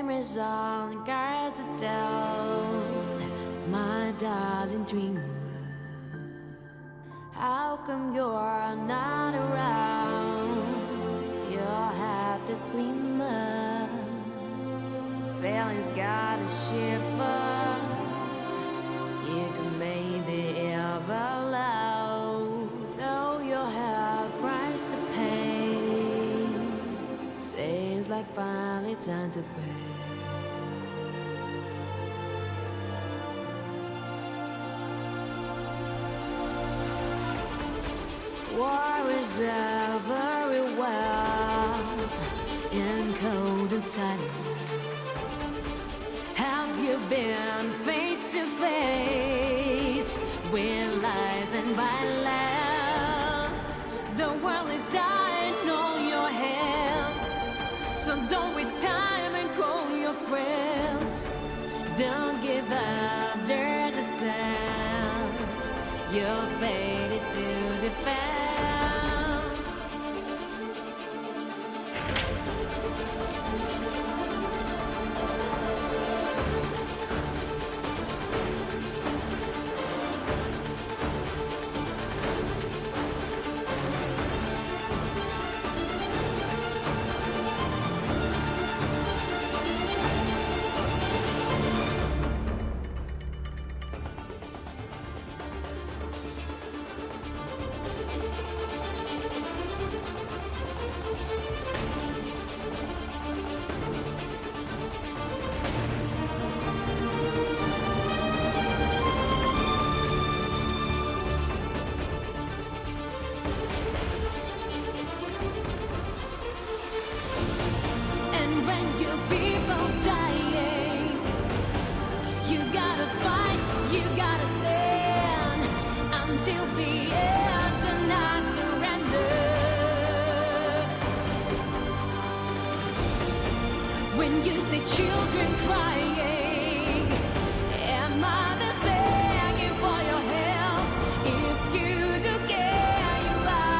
memories on guards of doubt, my darling dreamer. How come you're not around? You're half this gleamer. Feelings got a shiver. You can maybe ever love, though you'll have a price to pay. Says like finally time to pay. War is everywhere, in cold and silent. Have you been face to face with lies and violence? The world is dying on your hands, so don't waste time and call your friends. Don't give up, there's a stand. You're fated to defend. When you see children crying and mothers begging for your help, if you do care, you are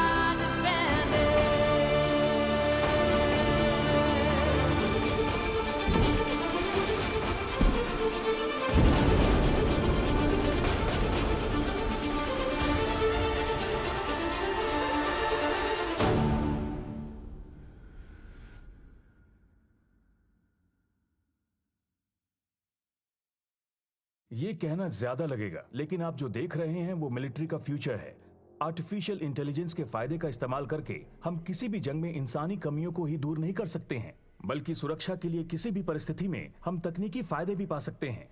ये कहना ज्यादा लगेगा, लेकिन आप जो देख रहे हैं वो मिलिट्री का फ्यूचर है। आर्टिफिशियल इंटेलिजेंस के फायदे का इस्तेमाल करके हम किसी भी जंग में इंसानी कमियों को ही दूर नहीं कर सकते हैं, बल्कि सुरक्षा के लिए किसी भी परिस्थिति में हम तकनीकी फायदे भी पा सकते हैं।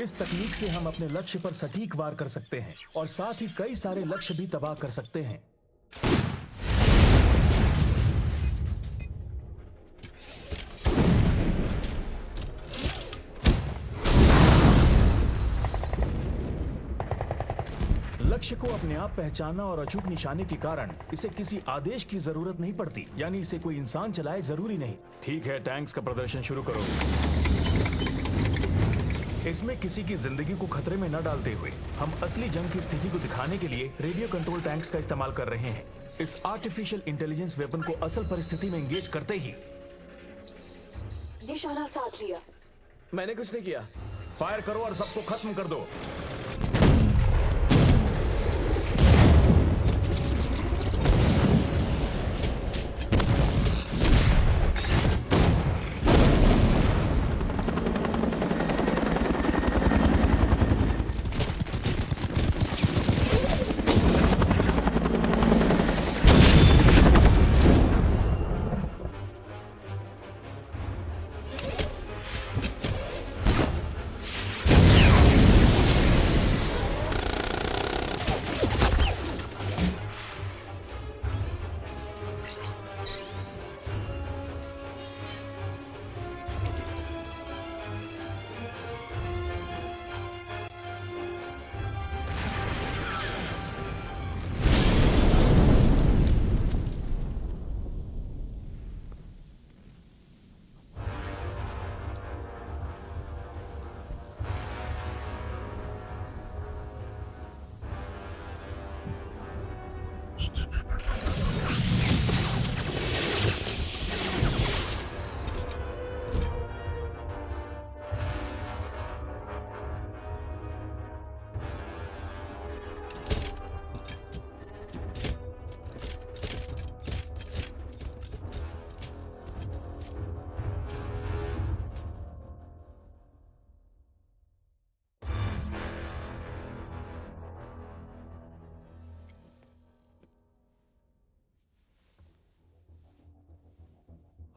इस तकनीक से हम अपने लक्ष्य पर सटीक वार कर सकते हैं और साथ ही कई सारे लक्ष्य भी तबाह कर सकते हैं। लक्ष्य को अपने आप पहचानना और अचूक निशाने के कारण इसे किसी आदेश की जरूरत नहीं पड़ती, यानी इसे कोई इंसान चलाए जरूरी नहीं। ठीक है, टैंक्स का प्रदर्शन शुरू करो। इसमें किसी की जिंदगी को खतरे में न डालते हुए हम असली जंग की स्थिति को दिखाने के लिए रेडियो कंट्रोल टैंक्स का इस्तेमाल कर रहे हैं। इस आर्टिफिशियल इंटेलिजेंस वेपन को असल परिस्थिति में एंगेज करते ही निशाना साध लिया। मैंने कुछ नहीं किया। फायर करो और सबको खत्म कर दो।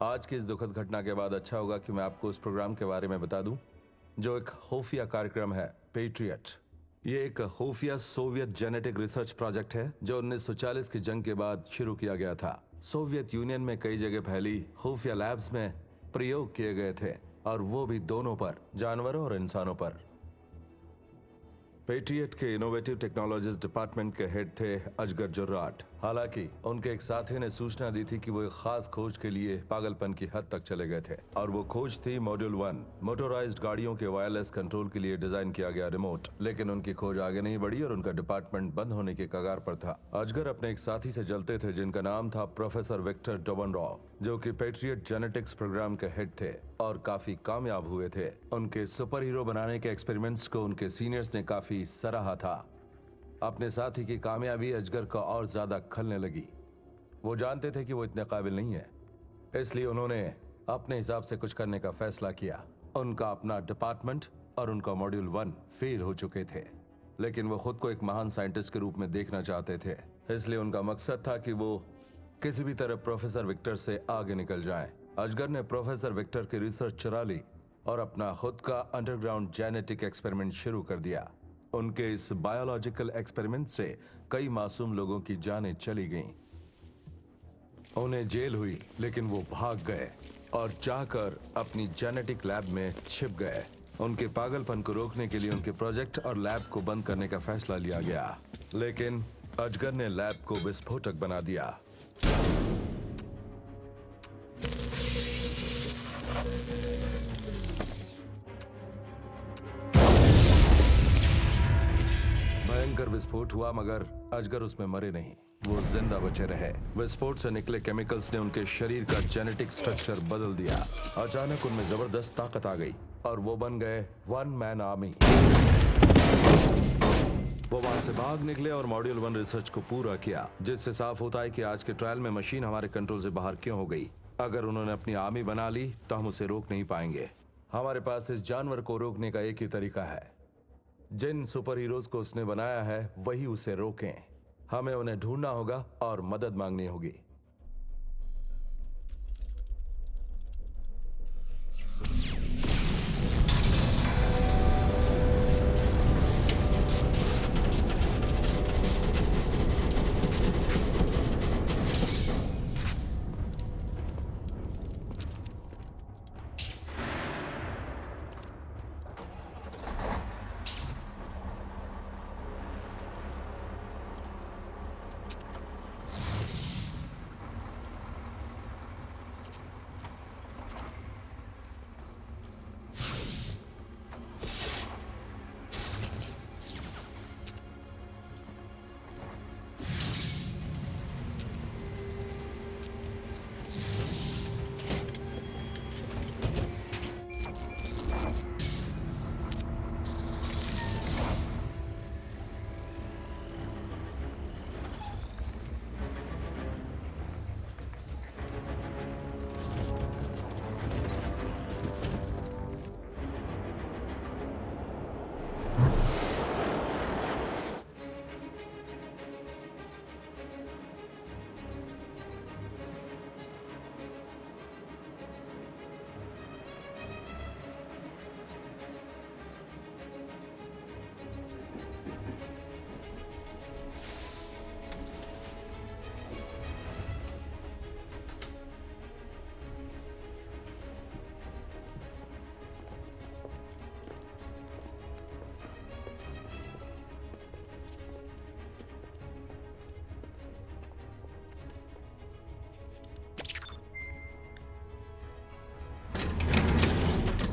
आज की इस दुखद घटना के बाद अच्छा होगा कि मैं आपको उस प्रोग्राम के बारे में बता दूं जो एक खुफिया कार्यक्रम है, पेट्रियट। ये एक खुफिया सोवियत जेनेटिक रिसर्च प्रोजेक्ट है जो 1940 की जंग के बाद शुरू किया गया था। सोवियत यूनियन में कई जगह फैली खुफिया लैब्स में प्रयोग किए गए थे, और वो भी दोनों पर, जानवरों और इंसानों पर। पेट्रियट के इनोवेटिव टेक्नोलॉजीज डिपार्टमेंट के हेड थे अजगर जुर्राट। हालांकि उनके एक साथी ने सूचना दी थी कि वो एक खास खोज के लिए पागलपन की हद तक चले गए थे, और वो खोज थी मॉड्यूल 1, मोटोराइज्ड गाड़ियों के वायरलेस कंट्रोल के लिए डिजाइन किया गया रिमोट। लेकिन उनकी खोज आगे नहीं बढ़ी और उनका डिपार्टमेंट बंद होने के कगार पर था। अजगर अपने एक साथी से जलते थे जिनका नाम था प्रोफेसर विक्टर डोबनरॉव, जो कि पेट्रियट जेनेटिक्स प्रोग्राम के हेड थे और काफी कामयाब हुए थे। उनके सुपर हीरो बनाने के एक्सपेरिमेंट्स को उनके सीनियर्स ने काफी सराहा था। अपने साथी की कामयाबी अजगर को और ज्यादा खलने लगी। वो जानते थे कि वो इतने काबिल नहीं है, इसलिए उन्होंने अपने हिसाब से कुछ करने का फैसला किया। उनका अपना डिपार्टमेंट और उनका मॉड्यूल 1 फेल हो चुके थे, लेकिन वो खुद को एक महान साइंटिस्ट के रूप में देखना चाहते थे। इसलिए उनका मकसद था कि वो किसी भी तरह प्रोफेसर विक्टर से आगे निकल जाएं। अजगर ने प्रोफेसर विक्टर की रिसर्च चुरा ली और अपना खुद का अंडरग्राउंड जेनेटिक एक्सपेरिमेंट शुरू कर दिया। उनके इस बायोलॉजिकल एक्सपेरिमेंट से कई मासूम लोगों की जानें चली गईं। उन्हें जेल हुई, लेकिन वो भाग गए और जाकर अपनी जेनेटिक लैब में छिप गए। उनके पागलपन को रोकने के लिए उनके प्रोजेक्ट और लैब को बंद करने का फैसला लिया गया, लेकिन अजगर ने लैब को विस्फोटक बना दिया। भयंकर विस्फोट हुआ, मगर अजगर उसमें मरे नहीं, वो जिंदा बचे रहे। विस्फोट से निकले केमिकल्स ने उनके शरीर का जेनेटिक स्ट्रक्चर बदल दिया। अचानक उनमें जबरदस्त ताकत आ गई और वो बन गए 1 मैन आर्मी। वो वहां से भाग निकले और मॉड्यूल 1 रिसर्च को पूरा किया, जिससे साफ होता है कि आज के ट्रायल में मशीन हमारे कंट्रोल से बाहर क्यों हो गई। अगर उन्होंने अपनी आर्मी बना ली तो हम उसे रोक नहीं पाएंगे। हमारे पास इस जानवर को रोकने का एक ही तरीका है, जिन सुपर हीरोज को उसने बनाया है वही उसे रोकें। हमें उन्हें ढूंढना होगा और मदद मांगनी होगी।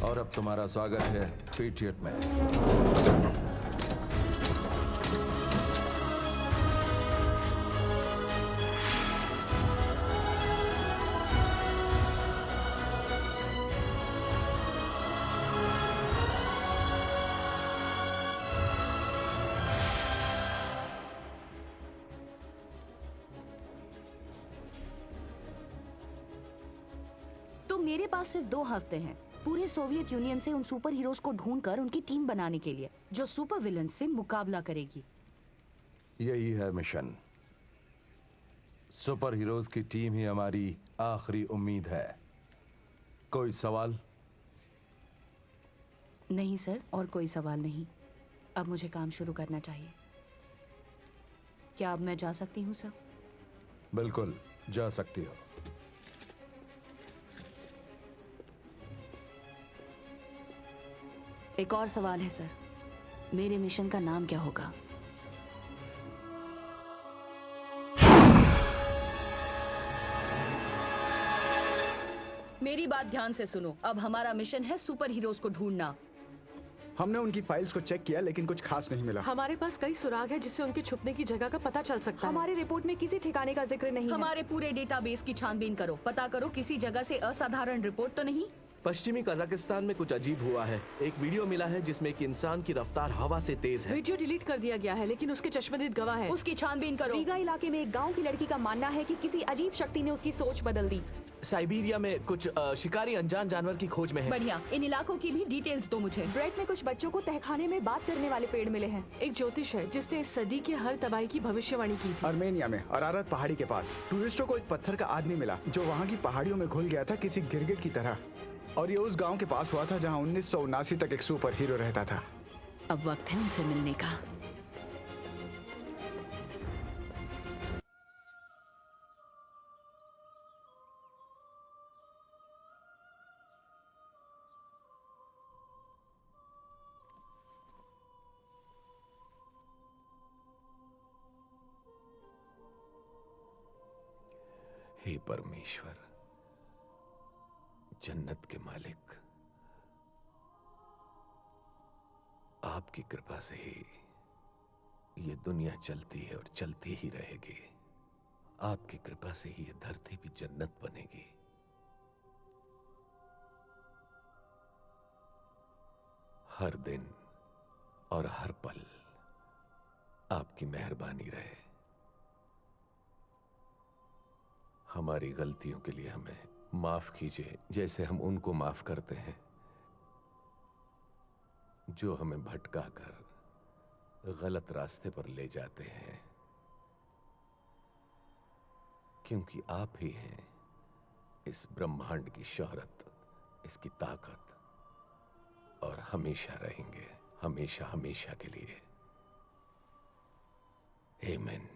और अब तुम्हारा स्वागत है पेट्रियट में। तो मेरे पास सिर्फ 2 हफ्ते हैं पूरे सोवियत यूनियन से उन सुपर हीरोज को ढूंढकर उनकी टीम बनाने के लिए, जो सुपर विलन से मुकाबला करेगी। यही है मिशन। सुपर हीरोज की टीम ही हमारी आखिरी उम्मीद है। कोई सवाल? नहीं सर, और कोई सवाल नहीं। अब मुझे काम शुरू करना चाहिए। क्या अब मैं जा सकती हूँ सर? बिल्कुल जा सकती हो। एक और सवाल है सर, मेरे मिशन का नाम क्या होगा? मेरी बात ध्यान से सुनो। अब हमारा मिशन है सुपर हीरोज को ढूंढना। हमने उनकी फाइल्स को चेक किया लेकिन कुछ खास नहीं मिला। हमारे पास कई सुराग है जिससे उनके छुपने की जगह का पता चल सकता है। हमारी रिपोर्ट में किसी ठिकाने का जिक्र नहीं है। हमारे पूरे डेटाबेस की छानबीन करो, पता करो किसी जगह से असाधारण रिपोर्ट तो नहीं। पश्चिमी कजाकिस्तान में कुछ अजीब हुआ है। एक वीडियो मिला है जिसमें एक इंसान की रफ्तार हवा से तेज है। वीडियो डिलीट कर दिया गया है लेकिन उसके चश्मदीद गवाह है। उसकी छानबीन करो। रीगा इलाके में एक गांव की लड़की का मानना है कि किसी अजीब शक्ति ने उसकी सोच बदल दी। साइबेरिया में कुछ शिकारी अनजान जानवर की खोज में है। बढ़िया, इन इलाकों की भी डिटेल्स दो मुझे। ब्रेड में कुछ बच्चों को तहखाने में बात करने वाले पेड़ मिले हैं। एक ज्योतिष है जिसने इस सदी के हर तबाही की भविष्यवाणी की थी। आर्मेनिया में अरारत पहाड़ी के पास टूरिस्टों को एक पत्थर का आदमी मिला जो वहाँ की पहाड़ियों में घुल गया था किसी गिरगिट की तरह। और ये उस गांव के पास हुआ था जहाँ 1979 तक एक सुपर हीरो रहता था। अब वक्त है उनसे मिलने का। हे परमेश्वर, जन्नत के मालिक, आपकी कृपा से ही ये दुनिया चलती है और चलती ही रहेगी। आपकी कृपा से ही ये धरती भी जन्नत बनेगी। हर दिन और हर पल आपकी मेहरबानी रहे। हमारी गलतियों के लिए हमें माफ कीजिए, जैसे हम उनको माफ करते हैं जो हमें भटकाकर गलत रास्ते पर ले जाते हैं। क्योंकि आप ही हैं इस ब्रह्मांड की शोहरत, इसकी ताकत, और हमेशा रहेंगे, हमेशा हमेशा के लिए। आमीन।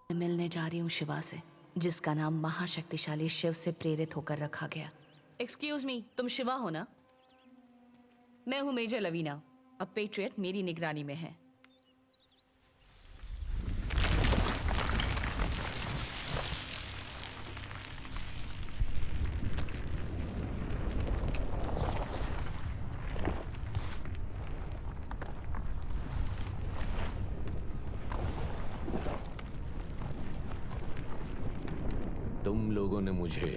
मिलने जा रही हूँ शिवा से, जिसका नाम महाशक्तिशाली शिव से प्रेरित होकर रखा गया। एक्सक्यूज मी, तुम शिवा हो ना? मैं हूँ मेजर लवीना। अब पेट्रियट मेरी निगरानी में है। तुम लोगों ने मुझे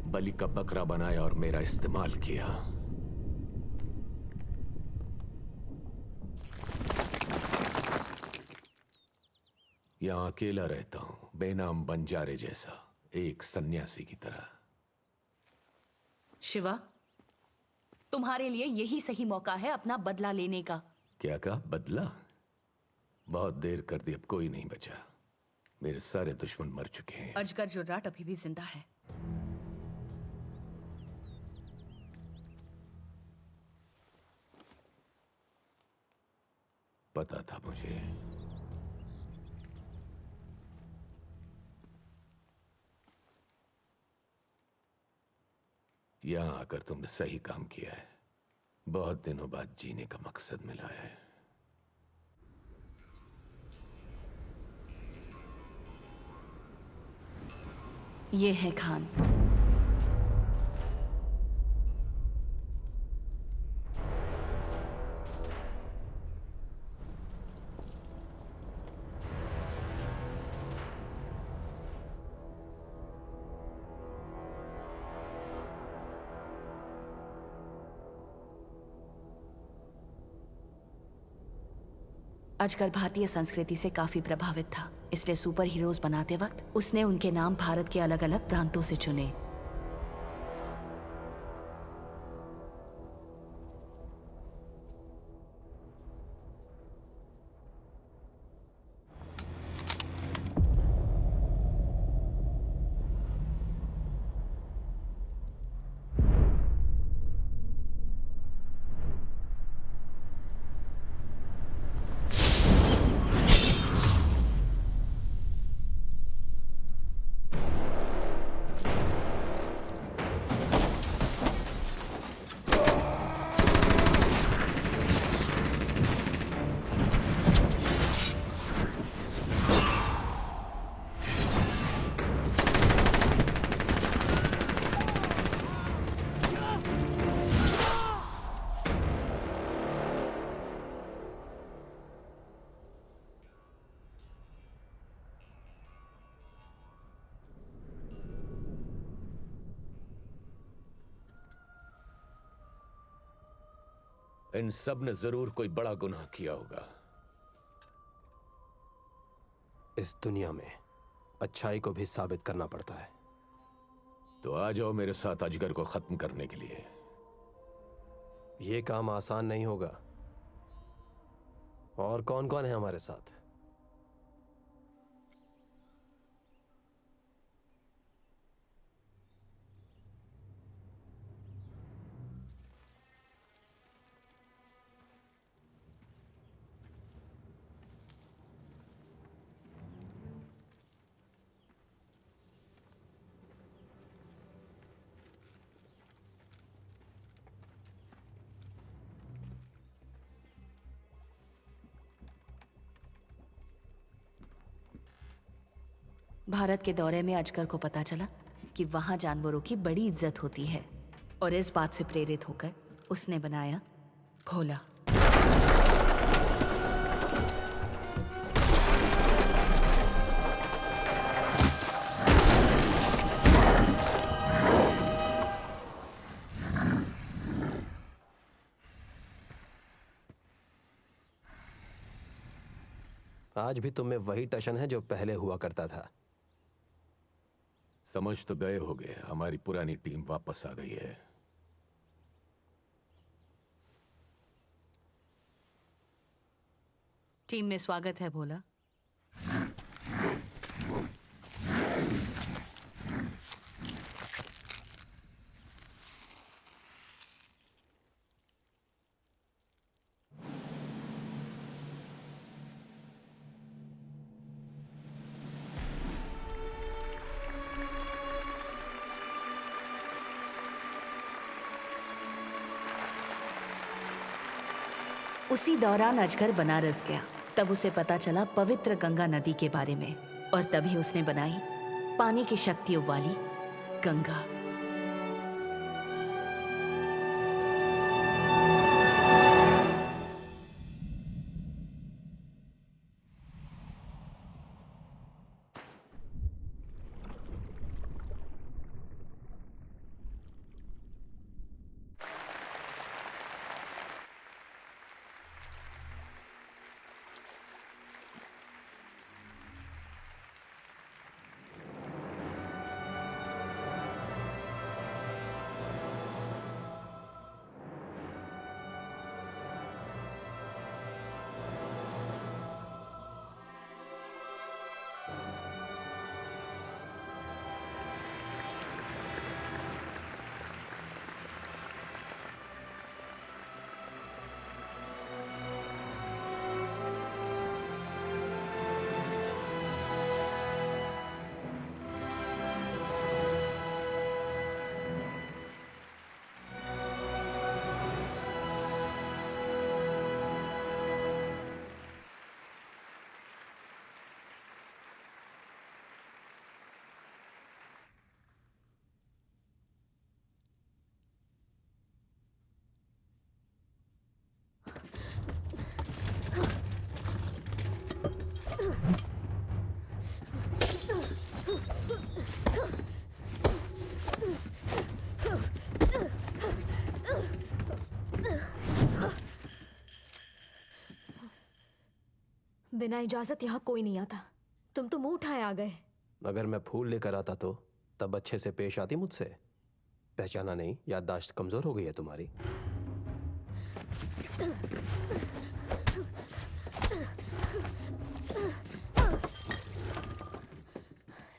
बलि का बकरा बनाया और मेरा इस्तेमाल किया। यहां अकेला रहता हूं, बेनाम बंजारे जैसा, एक सन्यासी की तरह। शिवा, तुम्हारे लिए यही सही मौका है अपना बदला लेने का। क्या कहा? बदला? बहुत देर कर दी, अब कोई नहीं बचा। मेरे सारे दुश्मन मर चुके हैं। अजगर जुर्राट अभी भी जिंदा है। पता था मुझे। यहां आकर तुमने सही काम किया है। बहुत दिनों बाद जीने का मकसद मिला है। ये है खान। आजकल भारतीय संस्कृति से काफी प्रभावित था, इसलिए सुपर हीरोज बनाते वक्त उसने उनके नाम भारत के अलग अलग प्रांतों से चुने। इन सब ने जरूर कोई बड़ा गुनाह किया होगा। इस दुनिया में अच्छाई को भी साबित करना पड़ता है। तो आ जाओ मेरे साथ अजगर को खत्म करने के लिए। ये काम आसान नहीं होगा। और कौन कौन है हमारे साथ? भारत के दौरे में अजगर को पता चला कि वहां जानवरों की बड़ी इज्जत होती है, और इस बात से प्रेरित होकर उसने बनाया भोला। आज भी तुम में वही टशन है जो पहले हुआ करता था। समझ तो गए होगे, हमारी पुरानी टीम वापस आ गई है। टीम में स्वागत है भोला। उसी दौरान अजगर बनारस गया। तब उसे पता चला पवित्र गंगा नदी के बारे में, और तभी उसने बनाई पानी की शक्तियों वाली गंगा। बिना इजाजत यहाँ कोई नहीं आता। तुम तो मुंह उठाए आ गए। अगर मैं फूल लेकर आता तो तब अच्छे से पेश आती मुझसे। पहचाना नहीं, याददाश्त कमजोर हो गई है तुम्हारी।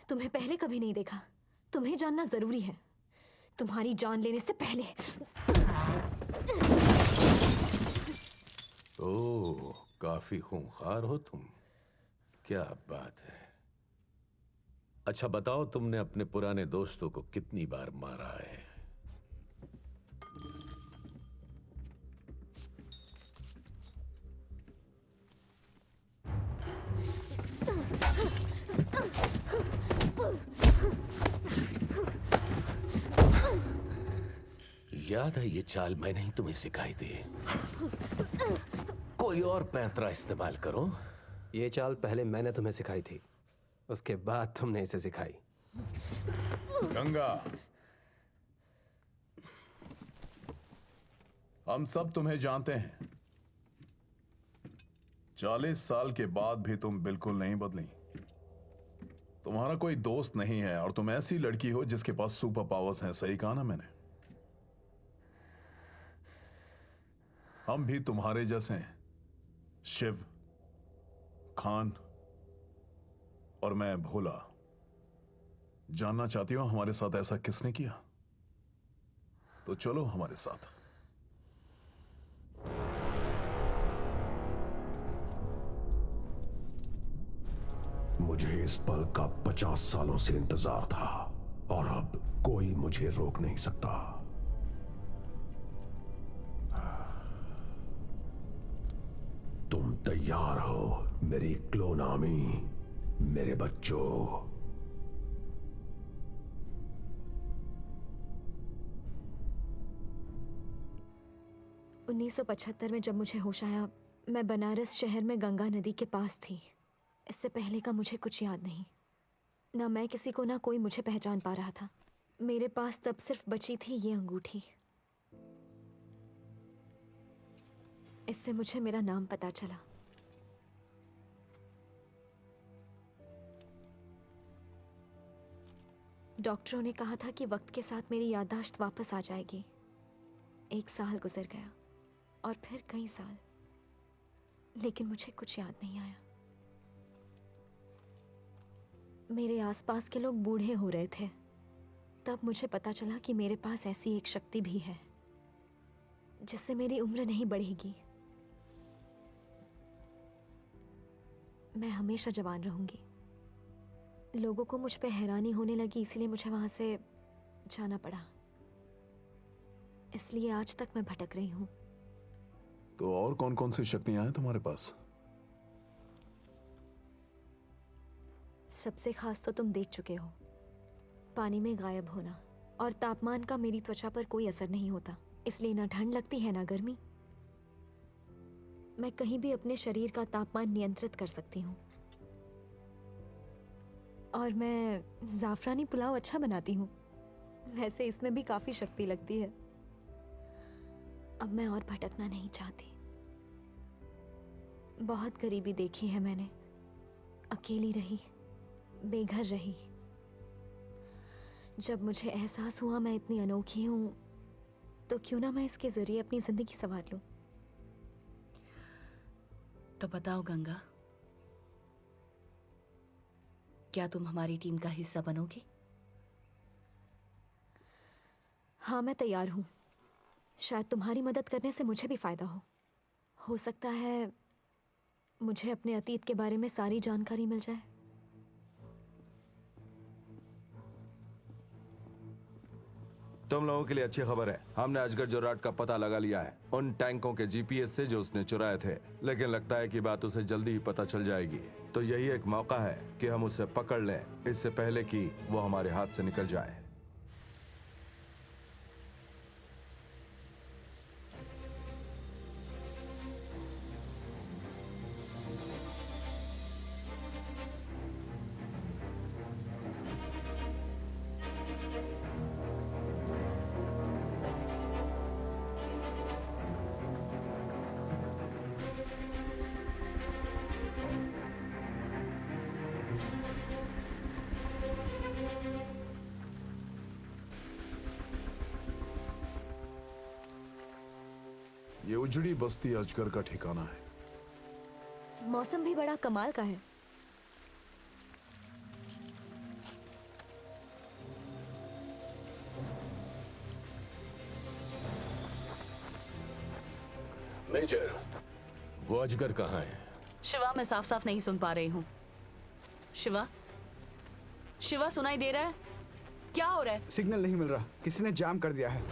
तुम्हें पहले कभी नहीं देखा। तुम्हें जानना जरूरी है, तुम्हारी जान लेने से पहले। ओह, काफी खूंखार हो तुम। क्या बात है। अच्छा बताओ, तुमने अपने पुराने दोस्तों को कितनी बार मारा है? याद है ये चाल मैंने ही तुम्हें सिखाई थी। कोई और पैंतरा इस्तेमाल करो। ये चाल पहले मैंने तुम्हें सिखाई थी, उसके बाद तुमने इसे सिखाई। गंगा, हम सब तुम्हें जानते हैं। 40 साल के बाद भी तुम बिल्कुल नहीं बदली। तुम्हारा कोई दोस्त नहीं है और तुम ऐसी लड़की हो जिसके पास सुपर पावर्स हैं। सही कहा ना मैंने? हम भी तुम्हारे जैसे हैं, शिव, खान और मैं भोला। जानना चाहती हो हमारे साथ ऐसा किसने किया? तो चलो हमारे साथ। मुझे इस पल का 50 सालों से इंतजार था और अब कोई मुझे रोक नहीं सकता। तुम तैयार हो मेरी क्लोन आर्मी, मेरे बच्चों? 1975 में जब मुझे होश आया, मैं बनारस शहर में गंगा नदी के पास थी। इससे पहले का मुझे कुछ याद नहीं। ना मैं किसी को, ना कोई मुझे पहचान पा रहा था। मेरे पास तब सिर्फ बची थी ये अंगूठी। इससे मुझे मेरा नाम पता चला। डॉक्टरों ने कहा था कि वक्त के साथ मेरी याददाश्त वापस आ जाएगी। 1 साल गुजर गया और फिर कई साल, लेकिन मुझे कुछ याद नहीं आया। मेरे आसपास के लोग बूढ़े हो रहे थे। तब मुझे पता चला कि मेरे पास ऐसी एक शक्ति भी है जिससे मेरी उम्र नहीं बढ़ेगी। मैं हमेशा जवान रहूंगी। लोगों को मुझ पे हैरानी होने लगी, इसलिए मुझे वहां से जाना पड़ा। इसलिए आज तक मैं भटक रही हूं। तो और कौन कौन सी शक्तियां हैं तुम्हारे पास? सबसे खास तो तुम देख चुके हो, पानी में गायब होना। और तापमान का मेरी त्वचा पर कोई असर नहीं होता, इसलिए ना ठंड लगती है ना गर्मी। मैं कहीं भी अपने शरीर का तापमान नियंत्रित कर सकती हूँ। और मैं जाफरानी पुलाव अच्छा बनाती हूँ। वैसे इसमें भी काफी शक्ति लगती है। अब मैं और भटकना नहीं चाहती। बहुत गरीबी देखी है मैंने। अकेली रही, बेघर रही। जब मुझे एहसास हुआ मैं इतनी अनोखी हूं, तो क्यों ना मैं इसके जरिए अपनी जिंदगी संवार लूं। तो बताओ गंगा, क्या तुम हमारी टीम का हिस्सा बनोगी? हाँ, मैं तैयार हूं। शायद तुम्हारी मदद करने से मुझे भी फायदा हो सकता है मुझे अपने अतीत के बारे में सारी जानकारी मिल जाए। तुम लोगों के लिए अच्छी खबर है, हमने अजगर जोराट का पता लगा लिया है उन टैंकों के जीपीएस से जो उसने चुराए थे। लेकिन लगता है कि बात उसे जल्दी ही पता चल जाएगी। तो यही एक मौका है कि हम उसे पकड़ लें इससे पहले कि वो हमारे हाथ से निकल जाए। ये उजड़ी बस्ती अजगर का ठिकाना है। मौसम भी बड़ा कमाल का है। मेजर, वो अजगर कहाँ है? शिवा, मैं साफ साफ नहीं सुन पा रही हूँ। शिवा, शिवा, सुनाई दे रहा है? क्या हो रहा है? सिग्नल नहीं मिल रहा, किसी ने जाम कर दिया है।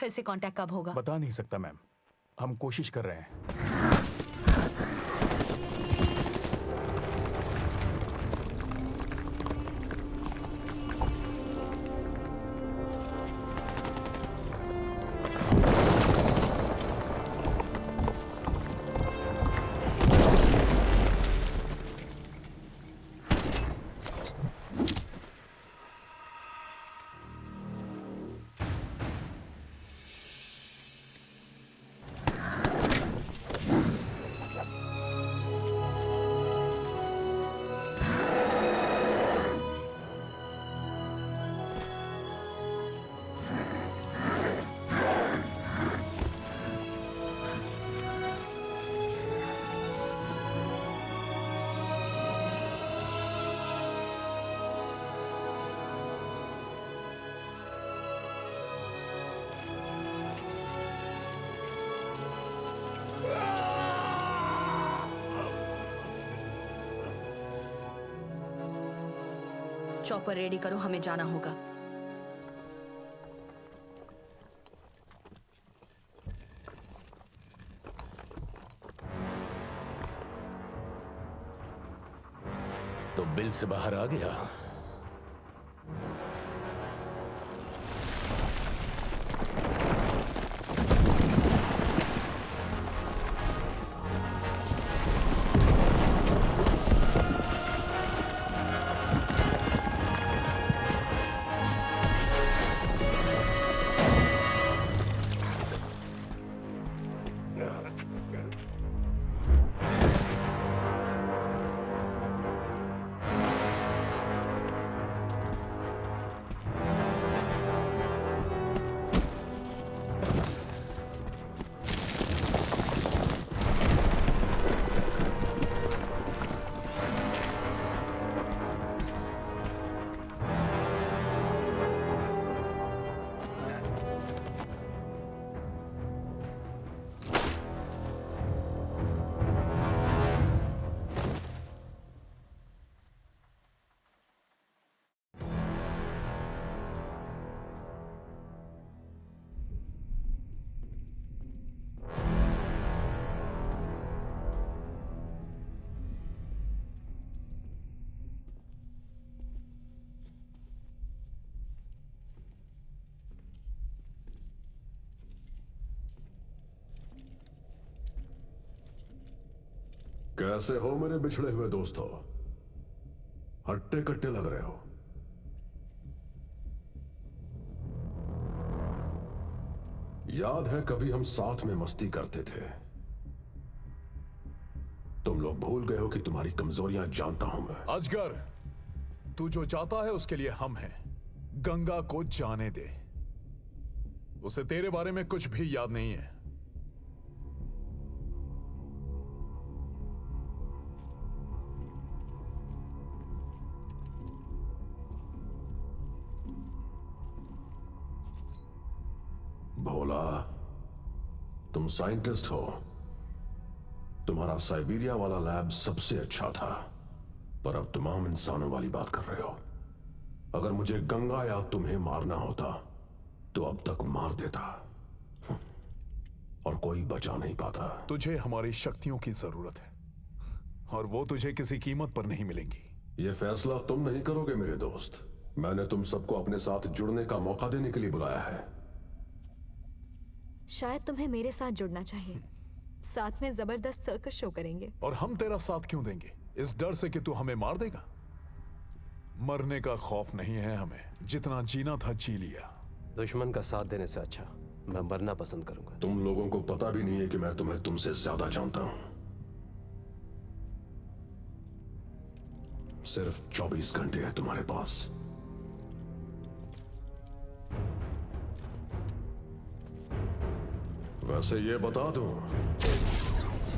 फिर से कांटेक्ट कब होगा? बता नहीं सकता मैम, हम कोशिश कर रहे हैं। चॉपर रेडी करो, हमें जाना होगा। तो बिल से बाहर आ गया। कैसे हो मेरे बिछड़े हुए दोस्तों? हट्टे कट्टे लग रहे हो। याद है कभी हम साथ में मस्ती करते थे। तुम लोग भूल गए हो कि तुम्हारी कमजोरियां जानता हूं मैं। अजगर, तू जो चाहता है उसके लिए हम हैं। गंगा को जाने दे। उसे तेरे बारे में कुछ भी याद नहीं है। भोला, तुम साइंटिस्ट हो। तुम्हारा साइबेरिया वाला लैब सबसे अच्छा था, पर अब तुम आम इंसानों वाली बात कर रहे हो। अगर मुझे गंगा या तुम्हें मारना होता तो अब तक मार देता, और कोई बचा नहीं पाता। तुझे हमारी शक्तियों की जरूरत है, और वो तुझे किसी कीमत पर नहीं मिलेंगी। यह फैसला तुम नहीं करोगे मेरे दोस्त। मैंने तुम सबको अपने साथ जुड़ने का मौका देने के लिए बुलाया है। शायद तुम्हें मेरे साथ जुड़ना चाहिए। साथ में जबरदस्त सर्कस शो करेंगे। और हम तेरा साथ क्यों देंगे? इस डर से कि तू हमें मार देगा? मरने का खौफ नहीं है हमें। जितना जीना था जी लिया। दुश्मन का साथ देने से अच्छा मैं मरना पसंद करूंगा। तुम लोगों को पता भी नहीं है कि मैं तुम्हें तुमसे ज्यादा जानता हूं। सिर्फ 24 घंटे है तुम्हारे पास। वैसे ये बता दूं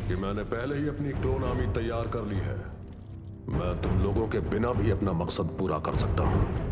कि मैंने पहले ही अपनी क्लोन आर्मी तैयार कर ली है। मैं तुम लोगों के बिना भी अपना मकसद पूरा कर सकता हूं।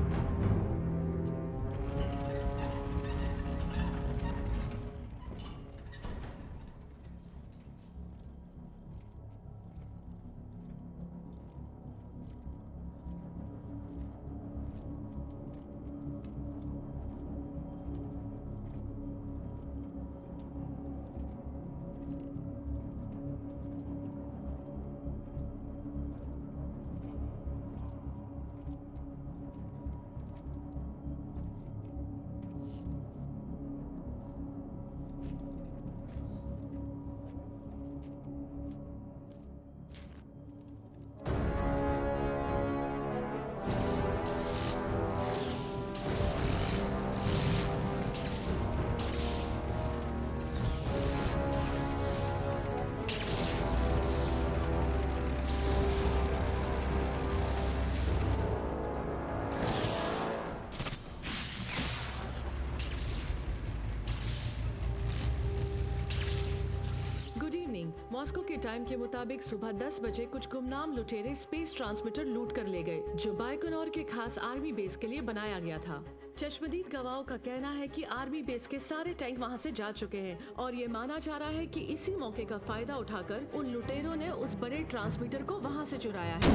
मॉस्को के टाइम के मुताबिक सुबह 10 बजे कुछ गुमनाम लुटेरे स्पेस ट्रांसमीटर लूट कर ले गए, जो बाइकोनौर के खास आर्मी बेस के लिए बनाया गया था। चश्मदीद गवाहों का कहना है कि आर्मी बेस के सारे टैंक वहां से जा चुके हैं और ये माना जा रहा है कि इसी मौके का फायदा उठाकर उन लुटेरों ने उस बड़े ट्रांसमीटर को वहां से चुराया है।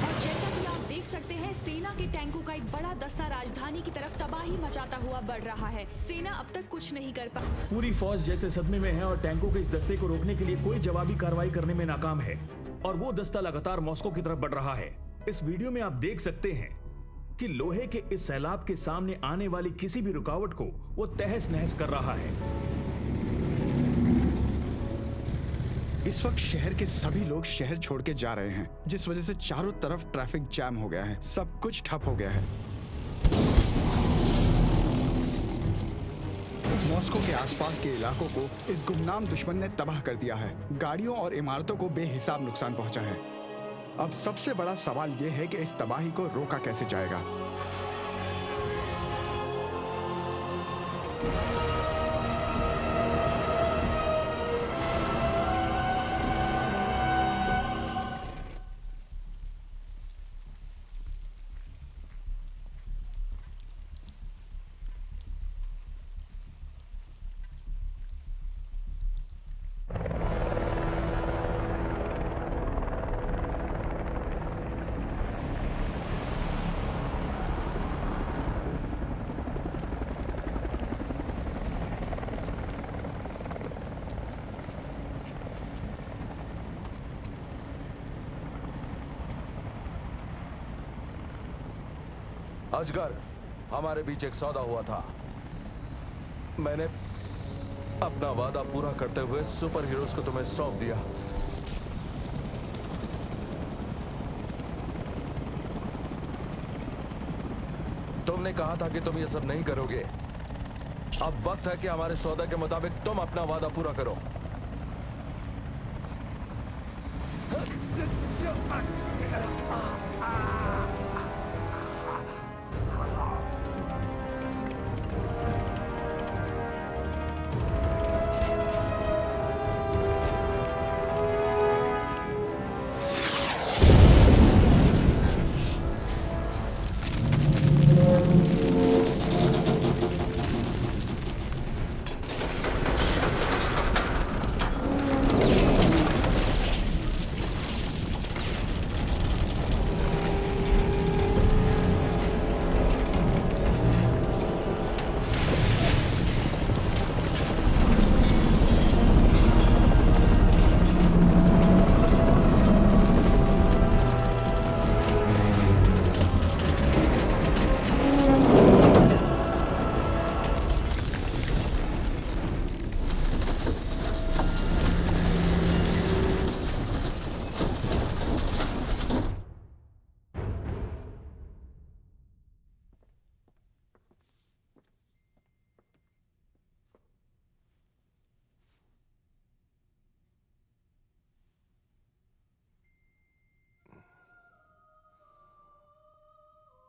और जैसा कि आप देख सकते हैं, सेना के टैंकों का एक बड़ा दस्ता राजधानी की तरफ तबाही मचाता हुआ बढ़ रहा है। सेना अब तक कुछ नहीं कर पा। पूरी फौज जैसे सदमे में है और टैंकों के इस दस्ते को रोकने के लिए कोई जवाबी कार्रवाई करने में नाकाम है और वो दस्ता लगातार मॉस्को की तरफ बढ़ रहा है। इस वीडियो में आप देख सकते हैं कि लोहे के इस सैलाब के सामने आने वाली किसी भी रुकावट को वो तहस नहस कर रहा है। इस वक्त शहर के सभी लोग शहर छोड़ के जा रहे हैं, जिस वजह से चारों तरफ ट्रैफिक जैम हो गया है। सब कुछ ठप हो गया है। मॉस्को के आसपास के इलाकों को इस गुमनाम दुश्मन ने तबाह कर दिया है। गाड़ियों और इमारतों को बेहिसाब नुकसान पहुंचा है। अब सबसे बड़ा सवाल यह है कि इस तबाही को रोका कैसे जाएगा। अजगर, हमारे बीच एक सौदा हुआ था। मैंने अपना वादा पूरा करते हुए सुपर हीरोज को तुम्हें सौंप दिया। तुमने कहा था कि तुम ये सब नहीं करोगे। अब वक्त है कि हमारे सौदा के मुताबिक तुम अपना वादा पूरा करो।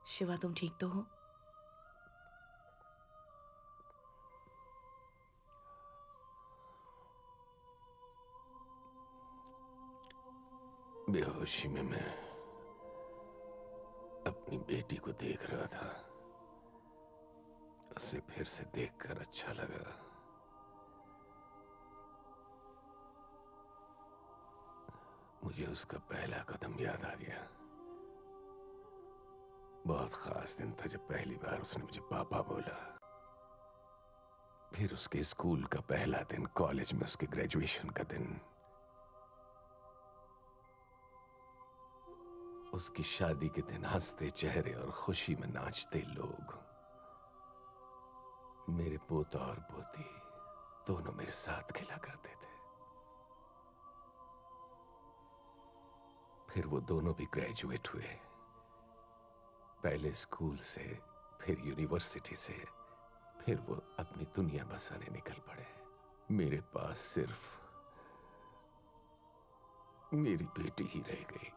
शिवा, तुम ठीक तो हो? बेहोशी में मैं अपनी बेटी को देख रहा था। उसे फिर से देखकर अच्छा लगा। मुझे उसका पहला कदम याद आ गया। बहुत खास दिन था जब पहली बार उसने मुझे पापा बोला। फिर उसके स्कूल का पहला दिन, कॉलेज में उसके ग्रेजुएशन का दिन, उसकी शादी के दिन हंसते चेहरे और खुशी में नाचते लोग। मेरे पोता और पोती दोनों मेरे साथ खेला करते थे। फिर वो दोनों भी ग्रेजुएट हुए, पहले स्कूल से, फिर यूनिवर्सिटी से, फिर वो अपनी दुनिया बसाने निकल पड़े। मेरे पास सिर्फ मेरी बेटी ही रह गई।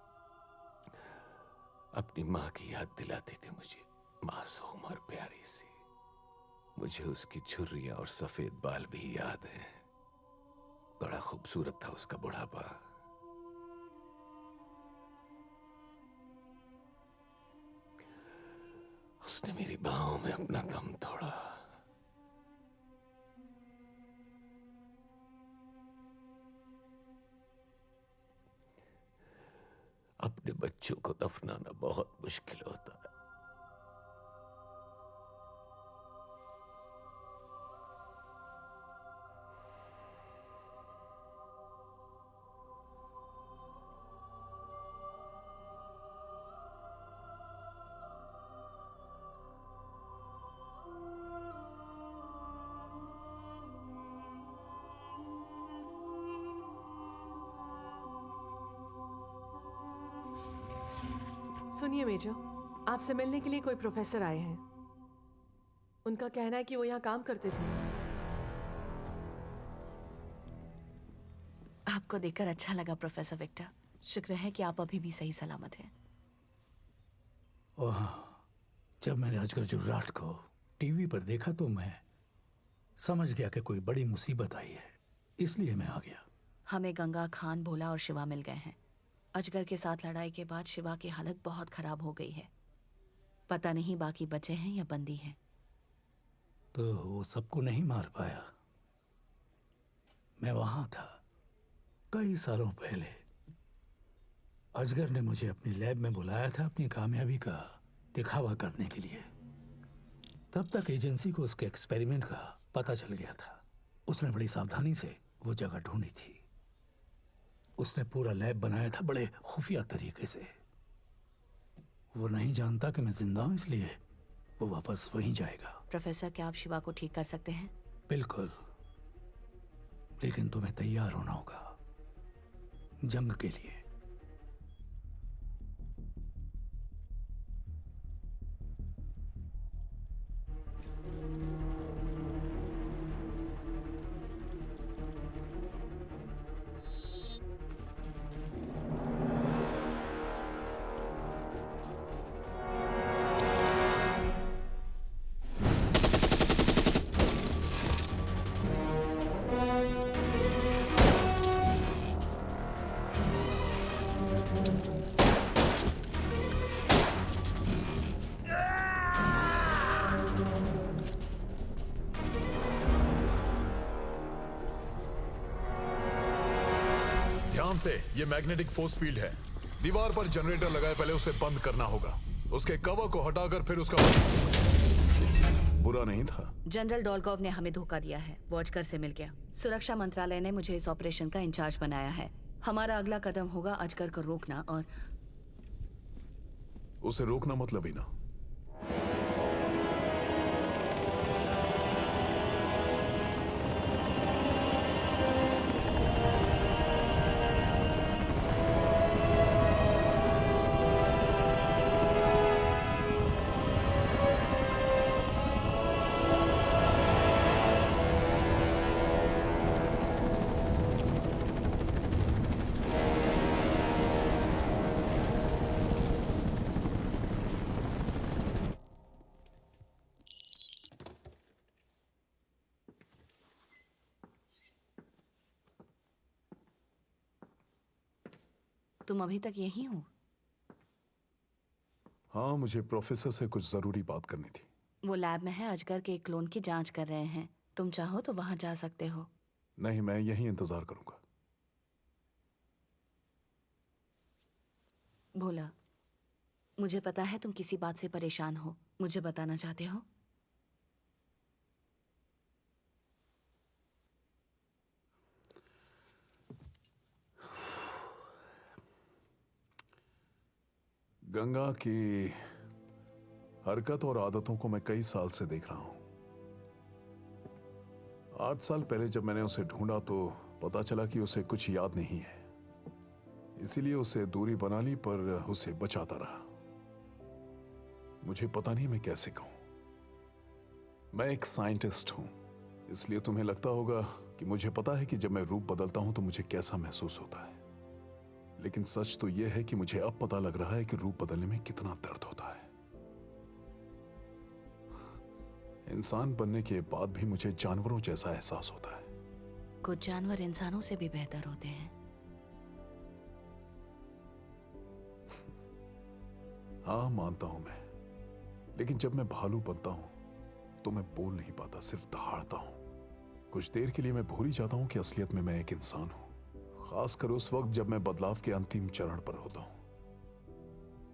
अपनी माँ की याद दिलाती थी मुझे, मासूम और प्यारी सी। मुझे उसकी झुर्रियां और सफेद बाल भी याद हैं। बड़ा खूबसूरत था उसका बुढ़ापा। उसने मेरी बाहों में अपना दम तोड़ा। अपने बच्चों को दफनाना बहुत मुश्किल होता है। सुनिए मेजर, आपसे मिलने के लिए कोई प्रोफेसर आए हैं। उनका कहना है कि वो यहाँ काम करते थे। आपको देखकर अच्छा लगा प्रोफेसर विक्टर। शुक्र है कि आप अभी भी सही सलामत हैं। ओह, जब मैंने अजगर जुर्राट को टीवी पर देखा तो मैं समझ गया कि कोई बड़ी मुसीबत आई है, इसलिए मैं आ गया। हमें गंगा, खान, भोला और शिवा मिल गए हैं। अजगर के साथ लड़ाई के बाद शिवा की हालत बहुत खराब हो गई है। पता नहीं बाकी बचे हैं या बंदी हैं। तो वो सबको नहीं मार पाया। मैं वहां था कई सालों पहले। अजगर ने मुझे अपनी लैब में बुलाया था अपनी कामयाबी का दिखावा करने के लिए। तब तक एजेंसी को उसके एक्सपेरिमेंट का पता चल गया था। उसने बड़ी सावधानी से वो जगह ढूंढी थी। उसने पूरा लैब बनाया था बड़े खुफिया तरीके से। वो नहीं जानता कि मैं जिंदा हूं, इसलिए वो वापस वहीं जाएगा। प्रोफेसर, क्या आप शिवा को ठीक कर सकते हैं? बिल्कुल, लेकिन तुम्हें तैयार होना होगा जंग के लिए। ध्यान से, ये मैग्नेटिक फोर्स फील्ड है। दीवार पर जनरेटर लगाए, पहले उसे बंद करना होगा। उसके कवर को हटाकर फिर उसका बुरा नहीं था। जनरल डोलगोव ने हमें धोखा दिया है। वो अजगर से मिल गया। सुरक्षा मंत्रालय ने मुझे इस ऑपरेशन का इंचार्ज बनाया है। हमारा अगला कदम होगा अजगर को रोकना और उसे रोकना मतलब ही ना। तुम अभी तक यहीं हो? हाँ, मुझे प्रोफेसर से कुछ जरूरी बात करनी थी। वो लैब में है, अजगर के एक क्लोन की जांच कर रहे हैं। तुम चाहो तो वहां जा सकते हो। नहीं, मैं यहीं इंतजार करूंगा। भोला, मुझे पता है तुम किसी बात से परेशान हो। मुझे बताना चाहते हो? गंगा की हरकत और आदतों को मैं कई साल से देख रहा हूं। 8 साल पहले जब मैंने उसे ढूंढा तो पता चला कि उसे कुछ याद नहीं है। इसीलिए उसे दूरी बना ली, पर उसे बचाता रहा। मुझे पता नहीं मैं कैसे कहूं। मैं एक साइंटिस्ट हूं, इसलिए तुम्हें लगता होगा कि मुझे पता है कि जब मैं रूप बदलता हूं तो मुझे कैसा महसूस होता है। लेकिन सच तो यह है कि मुझे अब पता लग रहा है कि रूप बदलने में कितना दर्द होता है। इंसान बनने के बाद भी मुझे जानवरों जैसा एहसास होता है। कुछ जानवर इंसानों से भी बेहतर होते हैं। हाँ मानता हूं मैं, लेकिन जब मैं भालू बनता हूं तो मैं बोल नहीं पाता, सिर्फ दहाड़ता हूं। कुछ देर के लिए मैं भूल ही जाता हूं कि असलियत में मैं एक इंसान हूं, खासकर उस वक्त जब मैं बदलाव के अंतिम चरण पर होता हूं।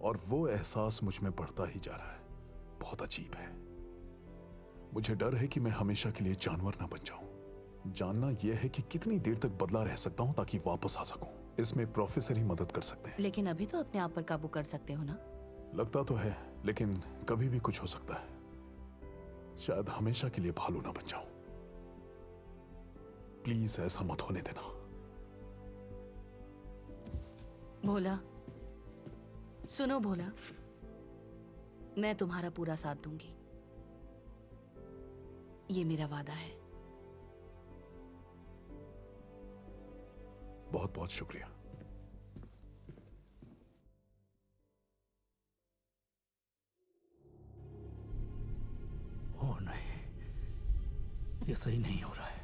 और वो एहसास मुझ में बढ़ता ही जा रहा है। बहुत अजीब है। मुझे डर है कि मैं हमेशा के लिए जानवर ना बन जाऊं। जानना यह है कि कितनी देर तक बदला रह सकता हूं ताकि वापस आ सकूं। इसमें प्रोफेसर ही मदद कर सकते हैं। लेकिन अभी तो अपने आप पर काबू कर सकते हो ना? लगता तो है, लेकिन कभी भी कुछ हो सकता है। शायद हमेशा के लिए भालू ना बन जाऊं। प्लीज ऐसा मत होने देना। भोला, सुनो भोला, मैं तुम्हारा पूरा साथ दूंगी, ये मेरा वादा है। बहुत बहुत शुक्रिया। ओह नहीं, ये सही नहीं हो रहा है।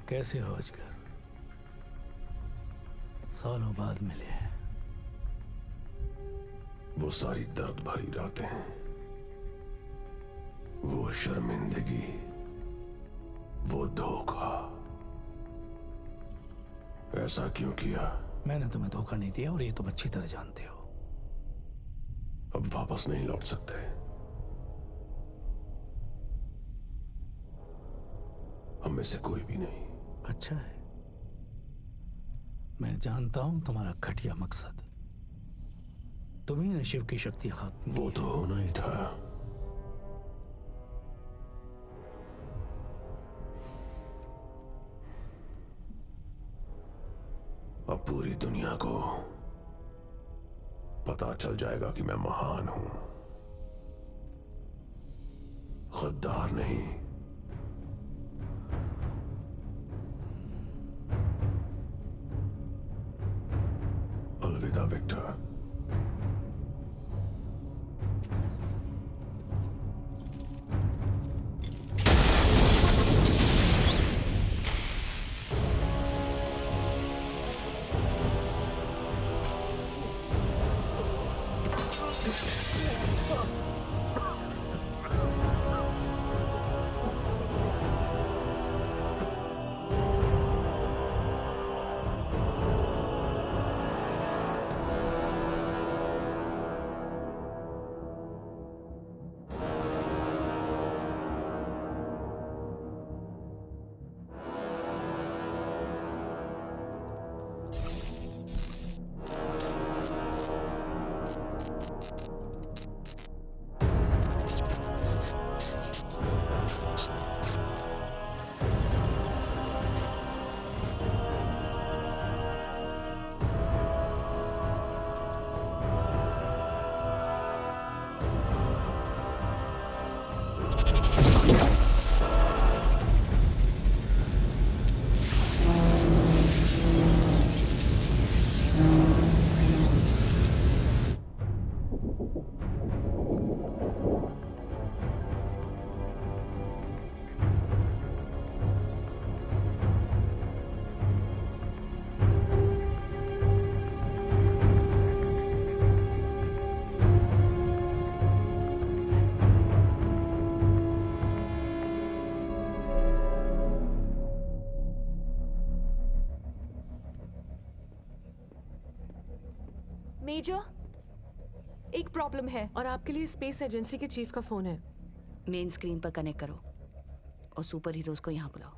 कैसे हो अजगर? सालों बाद मिले हैं। वो सारी दर्द भरी रातें, वो शर्मिंदगी, वो धोखा, ऐसा क्यों किया? मैंने तुम्हें धोखा नहीं दिया और ये तुम अच्छी तरह जानते हो। अब वापस नहीं लौट सकते। हम में से कोई भी नहीं। अच्छा है, मैं जानता हूं तुम्हारा घटिया मकसद। तुम्ही ने शिव की शक्ति खत्म की। वो तो होना ही था। अब पूरी दुनिया को पता चल जाएगा कि मैं महान हूं, गद्दार नहीं। अलविदा विक्टर। मेजर, एक प्रॉब्लम है। और आपके लिए स्पेस एजेंसी के चीफ का फोन है। मेन स्क्रीन पर कनेक्ट करो और सुपर हीरोज को यहाँ बुलाओ।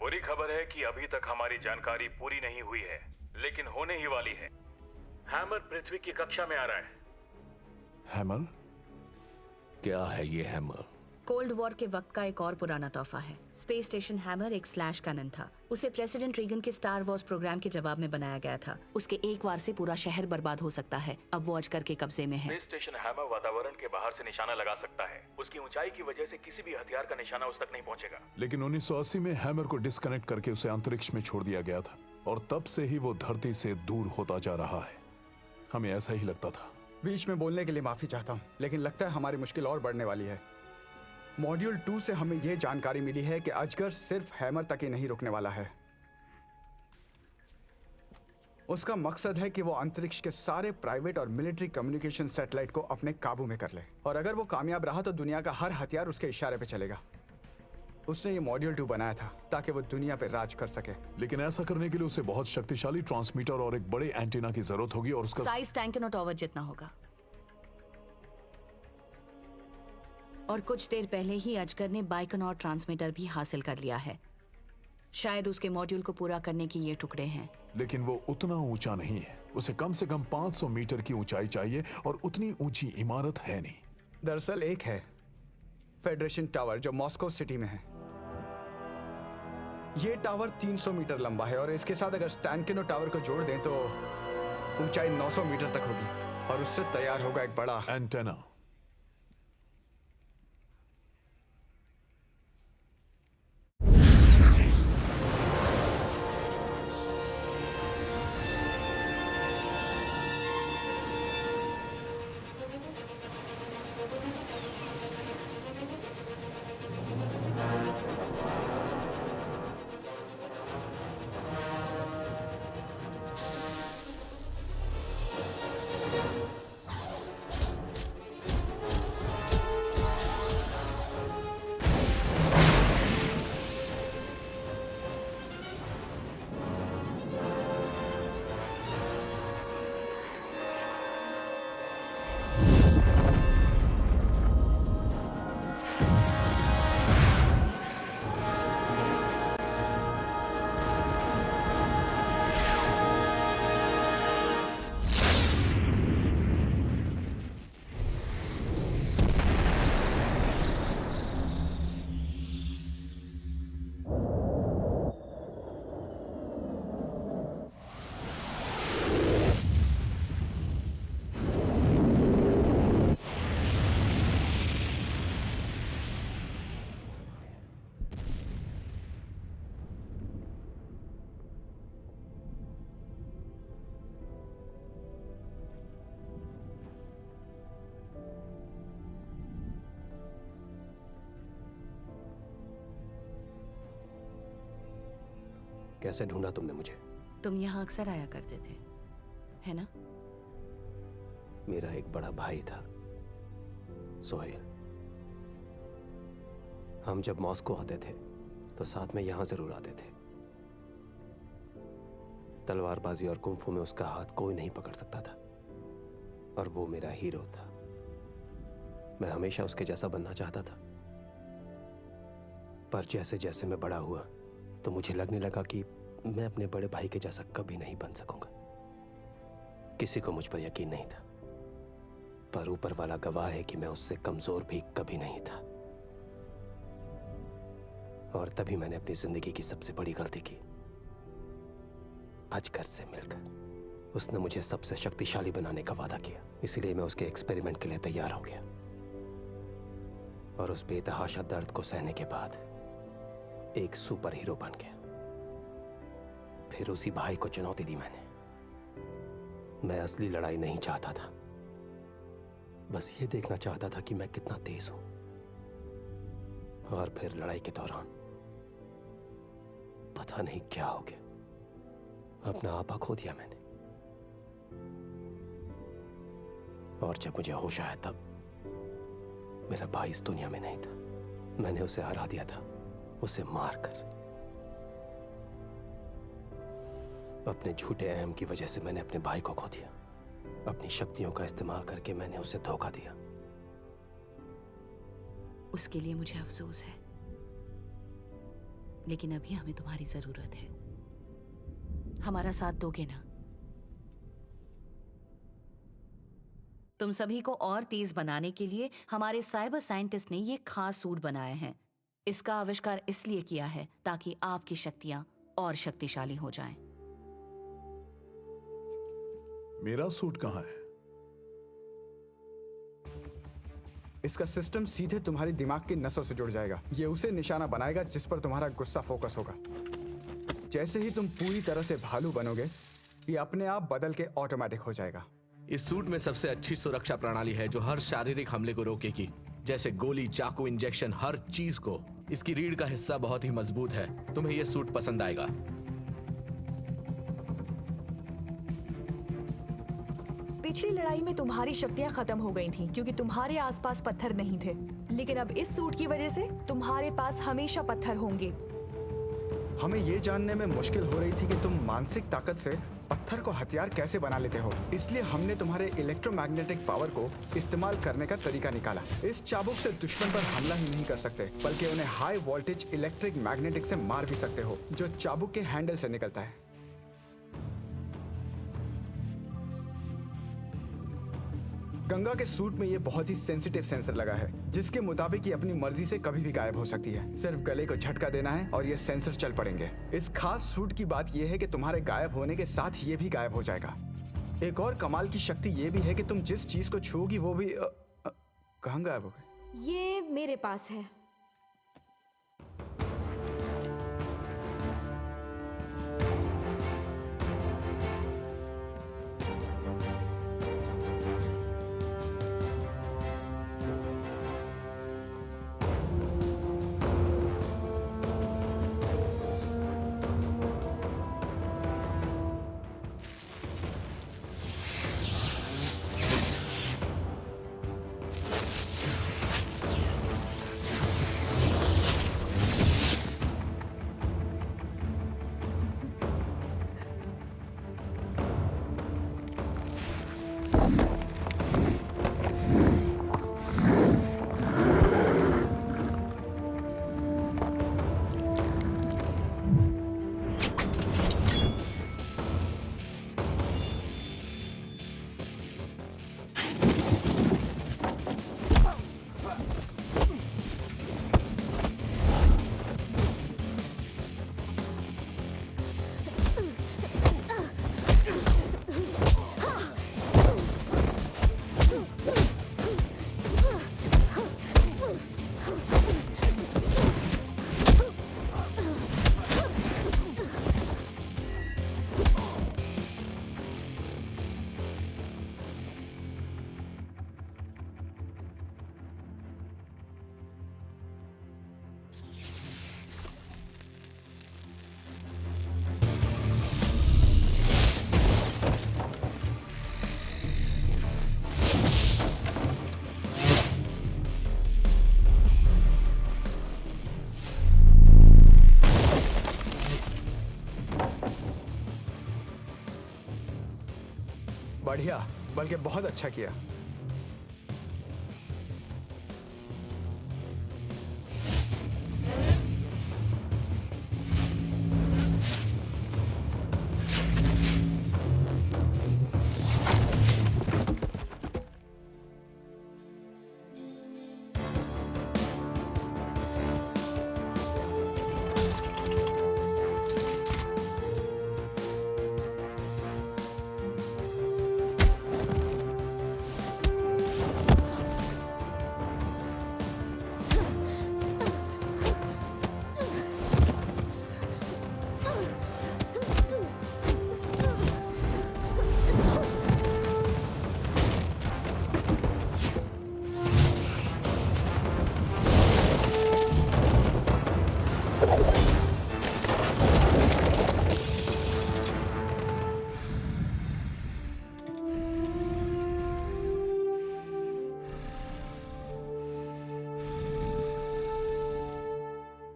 बुरी खबर है कि अभी तक हमारी जानकारी पूरी नहीं हुई है, लेकिन होने ही वाली है। हैमर पृथ्वी की कक्षा में आ रहा है। हैमर? क्या है ये हैमर? कोल्ड वॉर के वक्त का एक और पुराना तोहफा है। स्पेस स्टेशन हैमर एक स्लैश कैनन था। उसे प्रेसिडेंट रीगन के स्टार वॉर्स प्रोग्राम के जवाब में बनाया गया था। उसके एक वार से पूरा शहर बर्बाद हो सकता है। अब वो अजगर के कब्जे में है। स्पेस स्टेशन हैमर वातावरण के बाहर से निशाना लगा सकता है। उसकी ऊंचाई की वजह से किसी भी हथियार का निशाना उस तक नहीं पहुंचेगा। लेकिन 1980 में हैमर को डिस्कनेक्ट करके उसे अंतरिक्ष में छोड़ दिया गया था और तब से ही वो धरती से दूर होता जा रहा है। हमें ऐसा ही लगता था। बीच में बोलने के लिए माफी चाहता हूँ, लेकिन लगता है हमारी मुश्किल और बढ़ने वाली है। मॉड्यूल 2 से हमें यह जानकारी मिली है कि अजगर सिर्फ हैमर तक ही नहीं रुकने वाला है। उसका मकसद है कि वो अंतरिक्ष के सारे प्राइवेट और मिलिट्री कम्युनिकेशन सैटेलाइट को अपने काबू में कर ले, और अगर वो कामयाब रहा तो दुनिया का हर हथियार उसके इशारे पे चलेगा। उसने ये मॉड्यूल 2 बनाया था ताकि वो दुनिया पे राज कर सके। लेकिन ऐसा करने के लिए उसे बहुत शक्तिशाली ट्रांसमीटर और एक बड़े एंटीना की जरूरत होगी, और उसका साइज टैंकनो टावर जितना होगा। और कुछ देर पहले ही अजगर ने बाइकनॉर ट्रांसमीटर भी हासिल कर लिया है। शायद उसके मॉड्यूल को पूरा करने के ये टुकड़े हैं। लेकिन वो उतना ऊंचा नहीं है। उसे कम से कम 500 मीटर की ऊंचाई चाहिए, और उतनी ऊंची इमारत है नहीं। दरअसल एक है, फेडरेशन टावर, जो मॉस्को सिटी में है। ये टावर 300 मीटर लंबा है, और इसके साथ अगर स्टैनकिनो टावर को जोड़ दें तो ऊंचाई 900 मीटर तक होगी, और उससे तैयार होगा एक बड़ा एंटेना। कैसे ढूंढा तुमने मुझे? तुम यहाँ अक्सर आया करते थे, है ना? मेरा एक बड़ा भाई था, सोहेल। हम जब मॉस्को आते थे तो साथ में यहाँ जरूर आते थे। तलवारबाजी और कुंफू में उसका हाथ कोई नहीं पकड़ सकता था, और वो मेरा हीरो था। मैं हमेशा उसके जैसा बनना चाहता था, पर जैसे जैसे मैं बड़ा हुआ तो मुझे लगने लगा कि मैं अपने बड़े भाई के जैसा कभी नहीं बन सकूंगा। किसी को मुझ पर यकीन नहीं था, पर ऊपर वाला गवाह है कि मैं उससे कमजोर भी कभी नहीं था। और तभी मैंने अपनी जिंदगी की सबसे बड़ी गलती की, अजगर से मिलकर। उसने मुझे सबसे शक्तिशाली बनाने का वादा किया, इसलिए मैं उसके एक्सपेरिमेंट के लिए तैयार हो गया। और उस बेतहाशा दर्द को सहने के बाद एक सुपर हीरो बन गया। फिर उसी भाई को चुनौती दी मैंने। मैं असली लड़ाई नहीं चाहता था, बस ये देखना चाहता था कि मैं कितना तेज हूं। और फिर लड़ाई के दौरान पता नहीं क्या हो गया, अपना आपा खो दिया मैंने। और जब मुझे होश आया तब मेरा भाई इस दुनिया में नहीं था। मैंने उसे हरा दिया था, उसे मारकर। अपने झूठे अहम की वजह से मैंने अपने भाई को खो दिया। अपनी शक्तियों का इस्तेमाल करके मैंने उसे धोखा दिया। उसके लिए मुझे अफसोस है, लेकिन अभी हमें तुम्हारी जरूरत है। हमारा साथ दोगे ना? तुम सभी को और तेज बनाने के लिए हमारे साइबर साइंटिस्ट ने ये खास सूट बनाए हैं। इसका आविष्कार इसलिए किया है ताकि आपकी शक्तियां और शक्तिशाली हो जाएं। मेरा सूट कहाँ है? इसका सिस्टम सीधे तुम्हारी दिमाग की नसों से जुड़ जाएगा। ये उसे निशाना बनाएगा जिस पर तुम्हारा गुस्सा फोकस होगा। जैसे ही तुम पूरी तरह से भालू बनोगे, ये अपने आप बदल के ऑटोमेटिक हो जाएगा। इस सूट में सबसे अच्छी सुरक्षा प्रणाली है जो हर शारीरिक हमले को रोकेगी, जैसे गोली, चाकू, इंजेक्शन, हर चीज को। इसकी रीढ़ का हिस्सा बहुत ही मजबूत है। तुम्हें यह सूट पसंद आएगा। पिछली लड़ाई में तुम्हारी शक्तियां खत्म हो गई थीं क्योंकि तुम्हारे आसपास पत्थर नहीं थे, लेकिन अब इस सूट की वजह से तुम्हारे पास हमेशा पत्थर होंगे। हमें ये जानने में मुश्किल हो रही थी कि तुम मानसिक ताकत से पत्थर को हथियार कैसे बना लेते हो, इसलिए हमने तुम्हारे इलेक्ट्रोमैग्नेटिक पावर को इस्तेमाल करने का तरीका निकाला। इस चाबुक से दुश्मन पर हमला ही नहीं कर सकते, बल्कि उन्हें हाई वोल्टेज इलेक्ट्रिक मैग्नेटिक से मार भी सकते हो, जो चाबुक के हैंडल से निकलता है। गंगा के सूट में ये बहुत ही सेंसिटिव सेंसर लगा है, जिसके मुताबिक ये अपनी मर्जी से कभी भी गायब हो सकती है। सिर्फ गले को झटका देना है और ये सेंसर चल पड़ेंगे। इस खास सूट की बात ये है कि तुम्हारे गायब होने के साथ ये भी गायब हो जाएगा। एक और कमाल की शक्ति ये भी है कि तुम जिस चीज को छूओगी वो भी कहाँ गायब हो गए? ये मेरे पास है। बढ़िया, बल्कि बहुत अच्छा किया।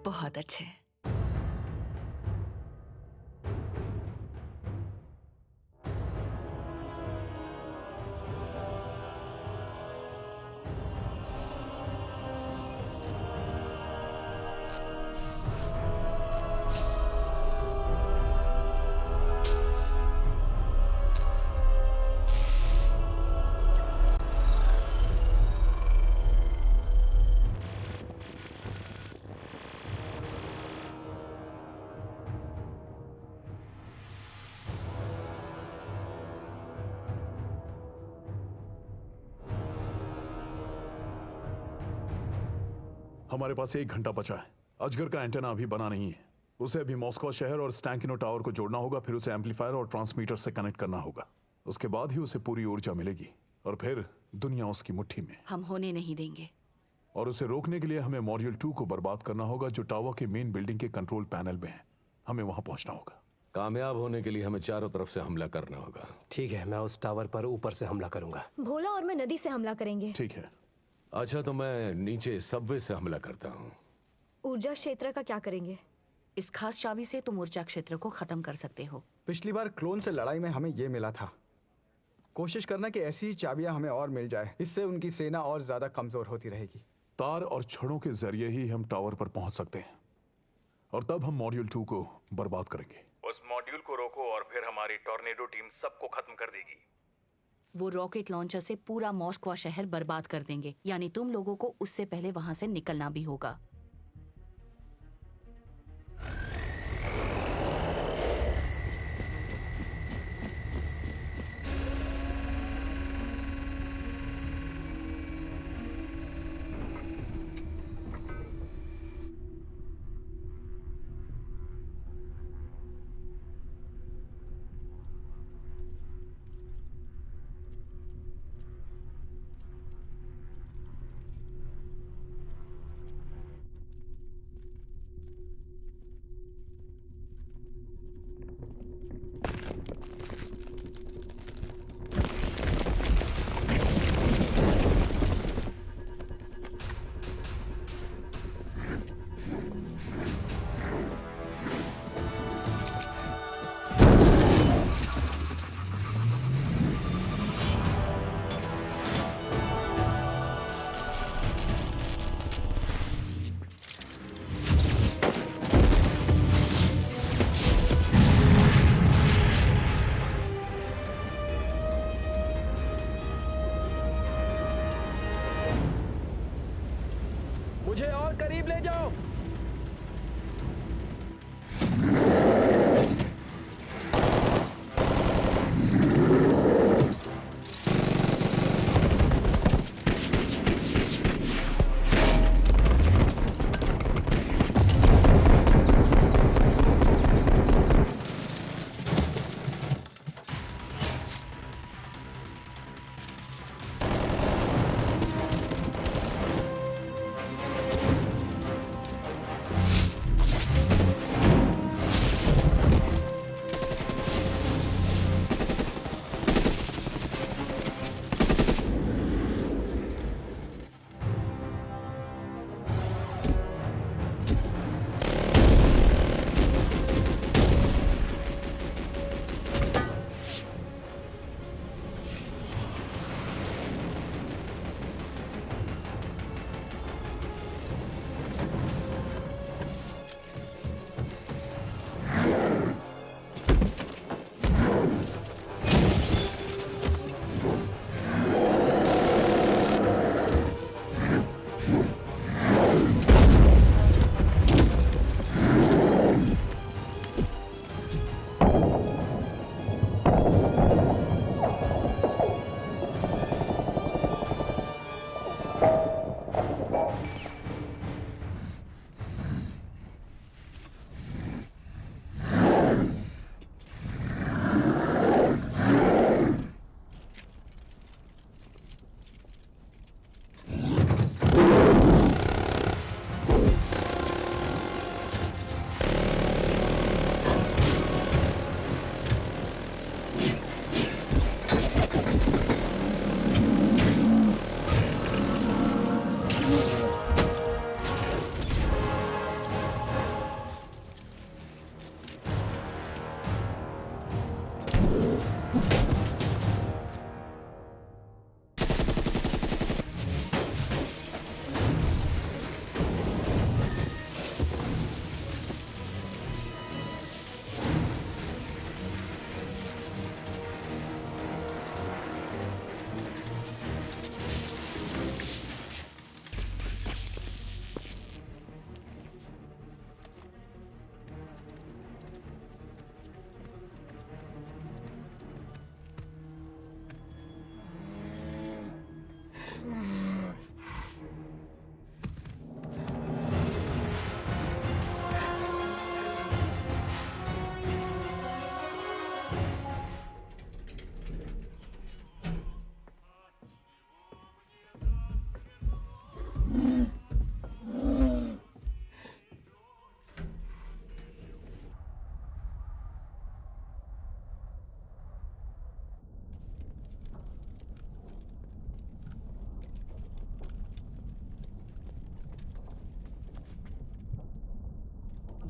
बहुत अच्छे। हमारे पास 1 घंटा बचा है। अजगर का एंटेना अभी बना नहीं है। उसे अभी मॉस्को शहर और स्टैंकिनो टावर को जोड़ना होगा, फिर उसे एम्पलीफायर और ट्रांसमीटर से कनेक्ट करना होगा। उसके बाद ही उसे पूरी ऊर्जा मिलेगी और फिर दुनिया उसकी मुट्ठी में। हम होने नहीं देंगे। और उसे रोकने के लिए हमें मॉड्यूल 2 को बर्बाद करना होगा, जो टावर के मेन बिल्डिंग के कंट्रोल पैनल में है। हमें वहां पहुंचना होगा। कामयाब होने के लिए हमें चारों तरफ से हमला करना होगा। ठीक है, मैं उस टावर पर ऊपर से हमला करूंगा। भोला और मैं नदी से हमला करेंगे। ठीक है। अच्छा, तो मैं नीचे सबवे से हमला करता हूँ। ऊर्जा क्षेत्र का क्या करेंगे? इस खास चाबी से तुम ऊर्जा क्षेत्र को खत्म कर सकते हो। पिछली बार क्लोन से लड़ाई में हमें ये मिला था। कोशिश करना कि ऐसी ही चाबियां हमें और मिल जाए, इससे उनकी सेना और ज्यादा कमजोर होती रहेगी। तार और छड़ों के जरिए ही हम टावर पर पहुंच सकते हैं और तब हम मॉड्यूल 2 को बर्बाद करेंगे। उस मॉड्यूल को रोको और फिर हमारी टॉर्नेडो टीम सबको खत्म कर देगी। वो रॉकेट लॉन्चर से पूरा मॉस्को शहर बर्बाद कर देंगे, यानी तुम लोगों को उससे पहले वहां से निकलना भी होगा।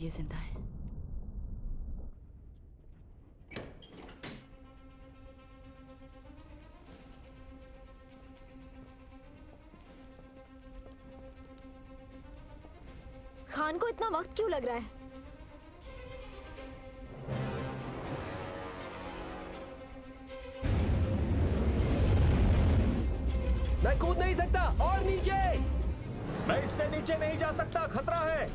ये जिंदा है। खान को इतना वक्त क्यों लग रहा है? मैं कूद नहीं सकता। और नीचे। मैं इससे नीचे नहीं जा सकता, खतरा है।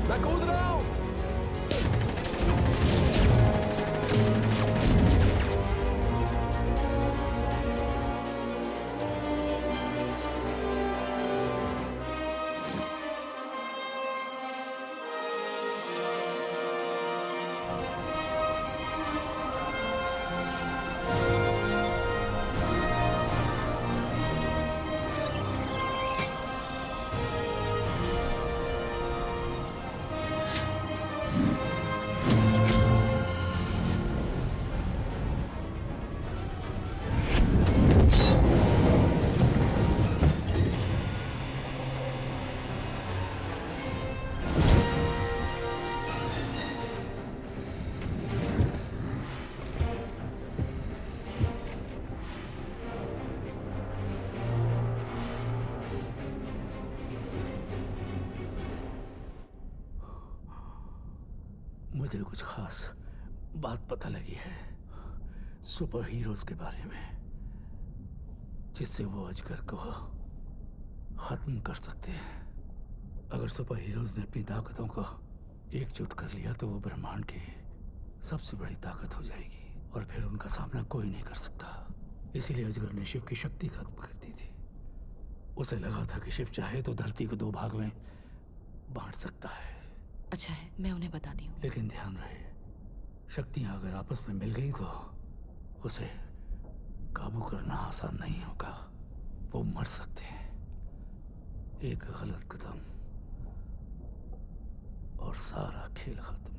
मैं कूद रहा हूं। मुझे कुछ खास बात पता लगी है सुपर हीरोज के बारे में, जिससे वो अजगर को खत्म कर सकते हैं। अगर सुपर हीरोज ने अपनी ताकतों को एकजुट कर लिया तो वो ब्रह्मांड की सबसे बड़ी ताकत हो जाएगी और फिर उनका सामना कोई नहीं कर सकता। इसीलिए अजगर ने शिव की शक्ति खत्म कर दी थी। उसे लगा था कि शिव चाहे तो धरती को 2 भाग में बांट सकता है। अच्छा है, मैं उन्हें बताती हूँ। लेकिन ध्यान रहे, शक्तियां अगर आपस में मिल गई तो उसे काबू करना आसान नहीं होगा। वो मर सकते हैं। एक गलत कदम और सारा खेल खत्म।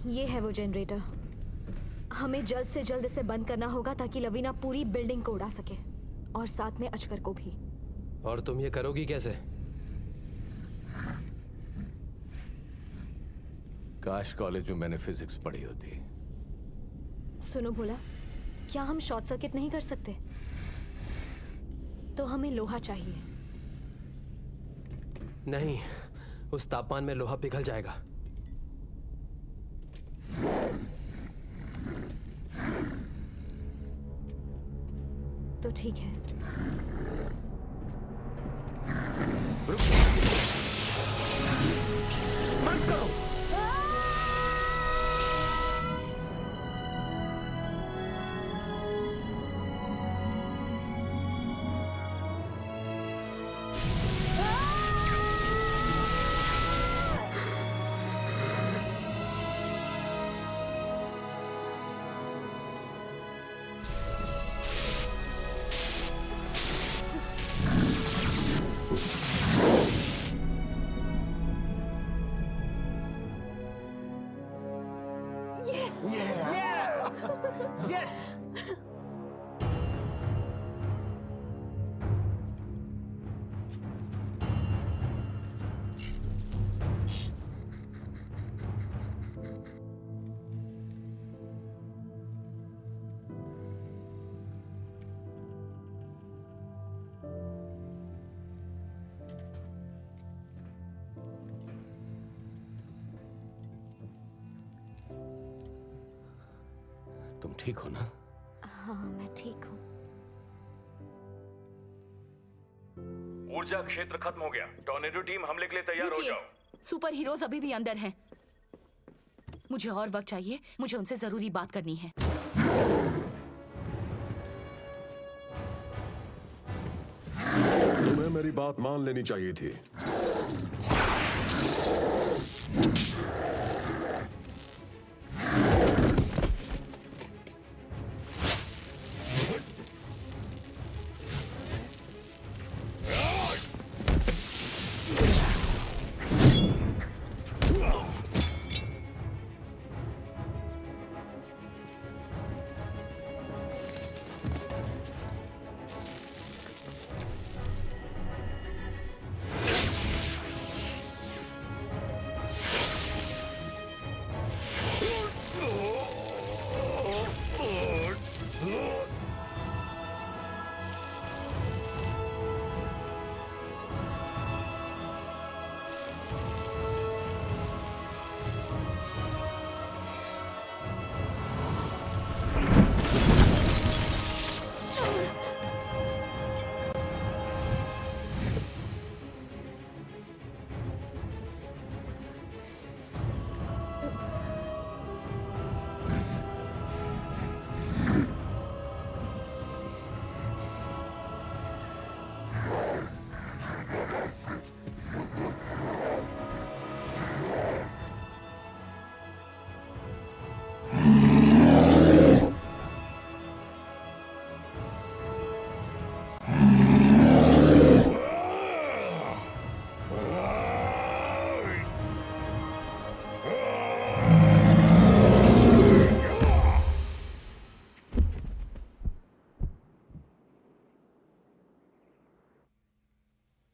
ये है वो जनरेटर। हमें जल्द से जल्द इसे बंद करना होगा ताकि लवीना पूरी बिल्डिंग को उड़ा सके और साथ में अजगर को भी। और तुम ये करोगी कैसे? काश कॉलेज में मैंने फिजिक्स पढ़ी होती। सुनो भोला, क्या हम शॉर्ट सर्किट नहीं कर सकते? तो हमें लोहा चाहिए। नहीं, उस तापमान में लोहा पिघल जाएगा। तो ठीक है। बंद करो। ठीक हो ना? हाँ मैं ठीक हूँ। ऊर्जा क्षेत्र खत्म हो गया। टॉर्नेडो टीम हमले के लिए तैयार हो रुकिए, जाओ। सुपर हीरोज अभी भी अंदर हैं। मुझे और वक्त चाहिए, मुझे उनसे जरूरी बात करनी है। तुम्हें मेरी बात मान लेनी चाहिए थी।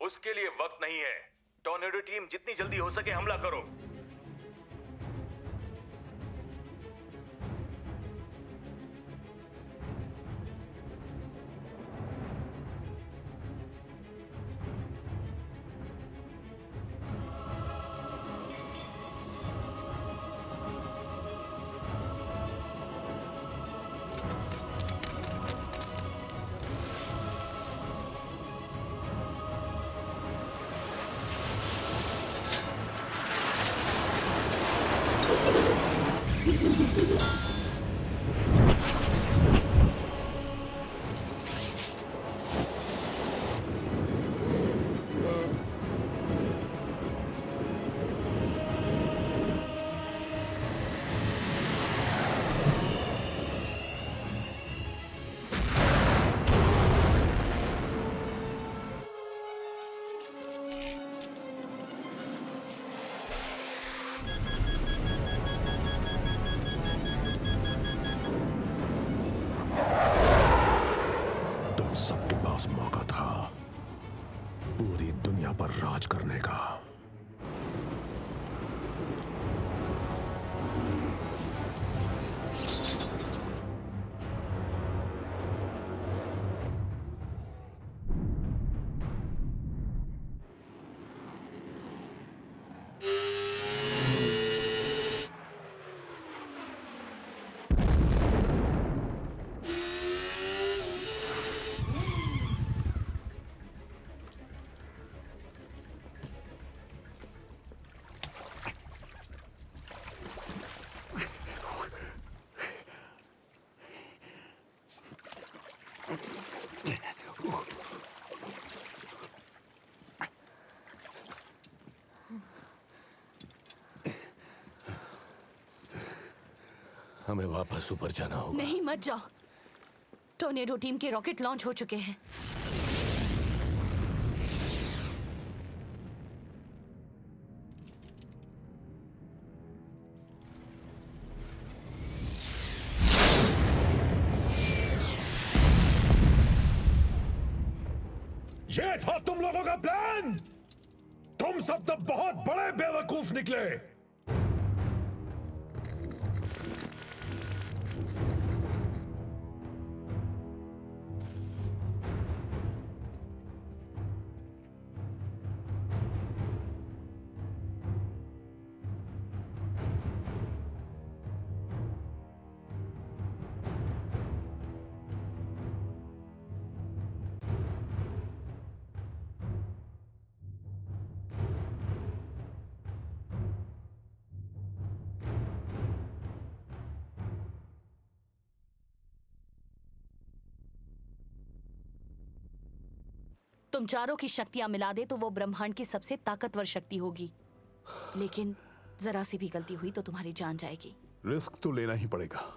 उसके लिए वक्त नहीं है। टॉर्नेडो टीम जितनी जल्दी हो सके हमला करो। सबके पास मौका था पूरी दुनिया पर राज करने का। हमें वापस ऊपर जाना होगा। नहीं मत जाओ, टॉर्नेडो टीम के रॉकेट लॉन्च हो चुके हैं। ये था तुम लोगों का प्लान। तुम सब तो बहुत बड़े बेवकूफ निकले। तुम चारों की शक्तियां मिला दे तो वो ब्रह्मांड की सबसे ताकतवर शक्ति होगी, लेकिन जरा सी भी गलती हुई तो तुम्हारी जान जाएगी। रिस्क तो लेना ही पड़ेगा।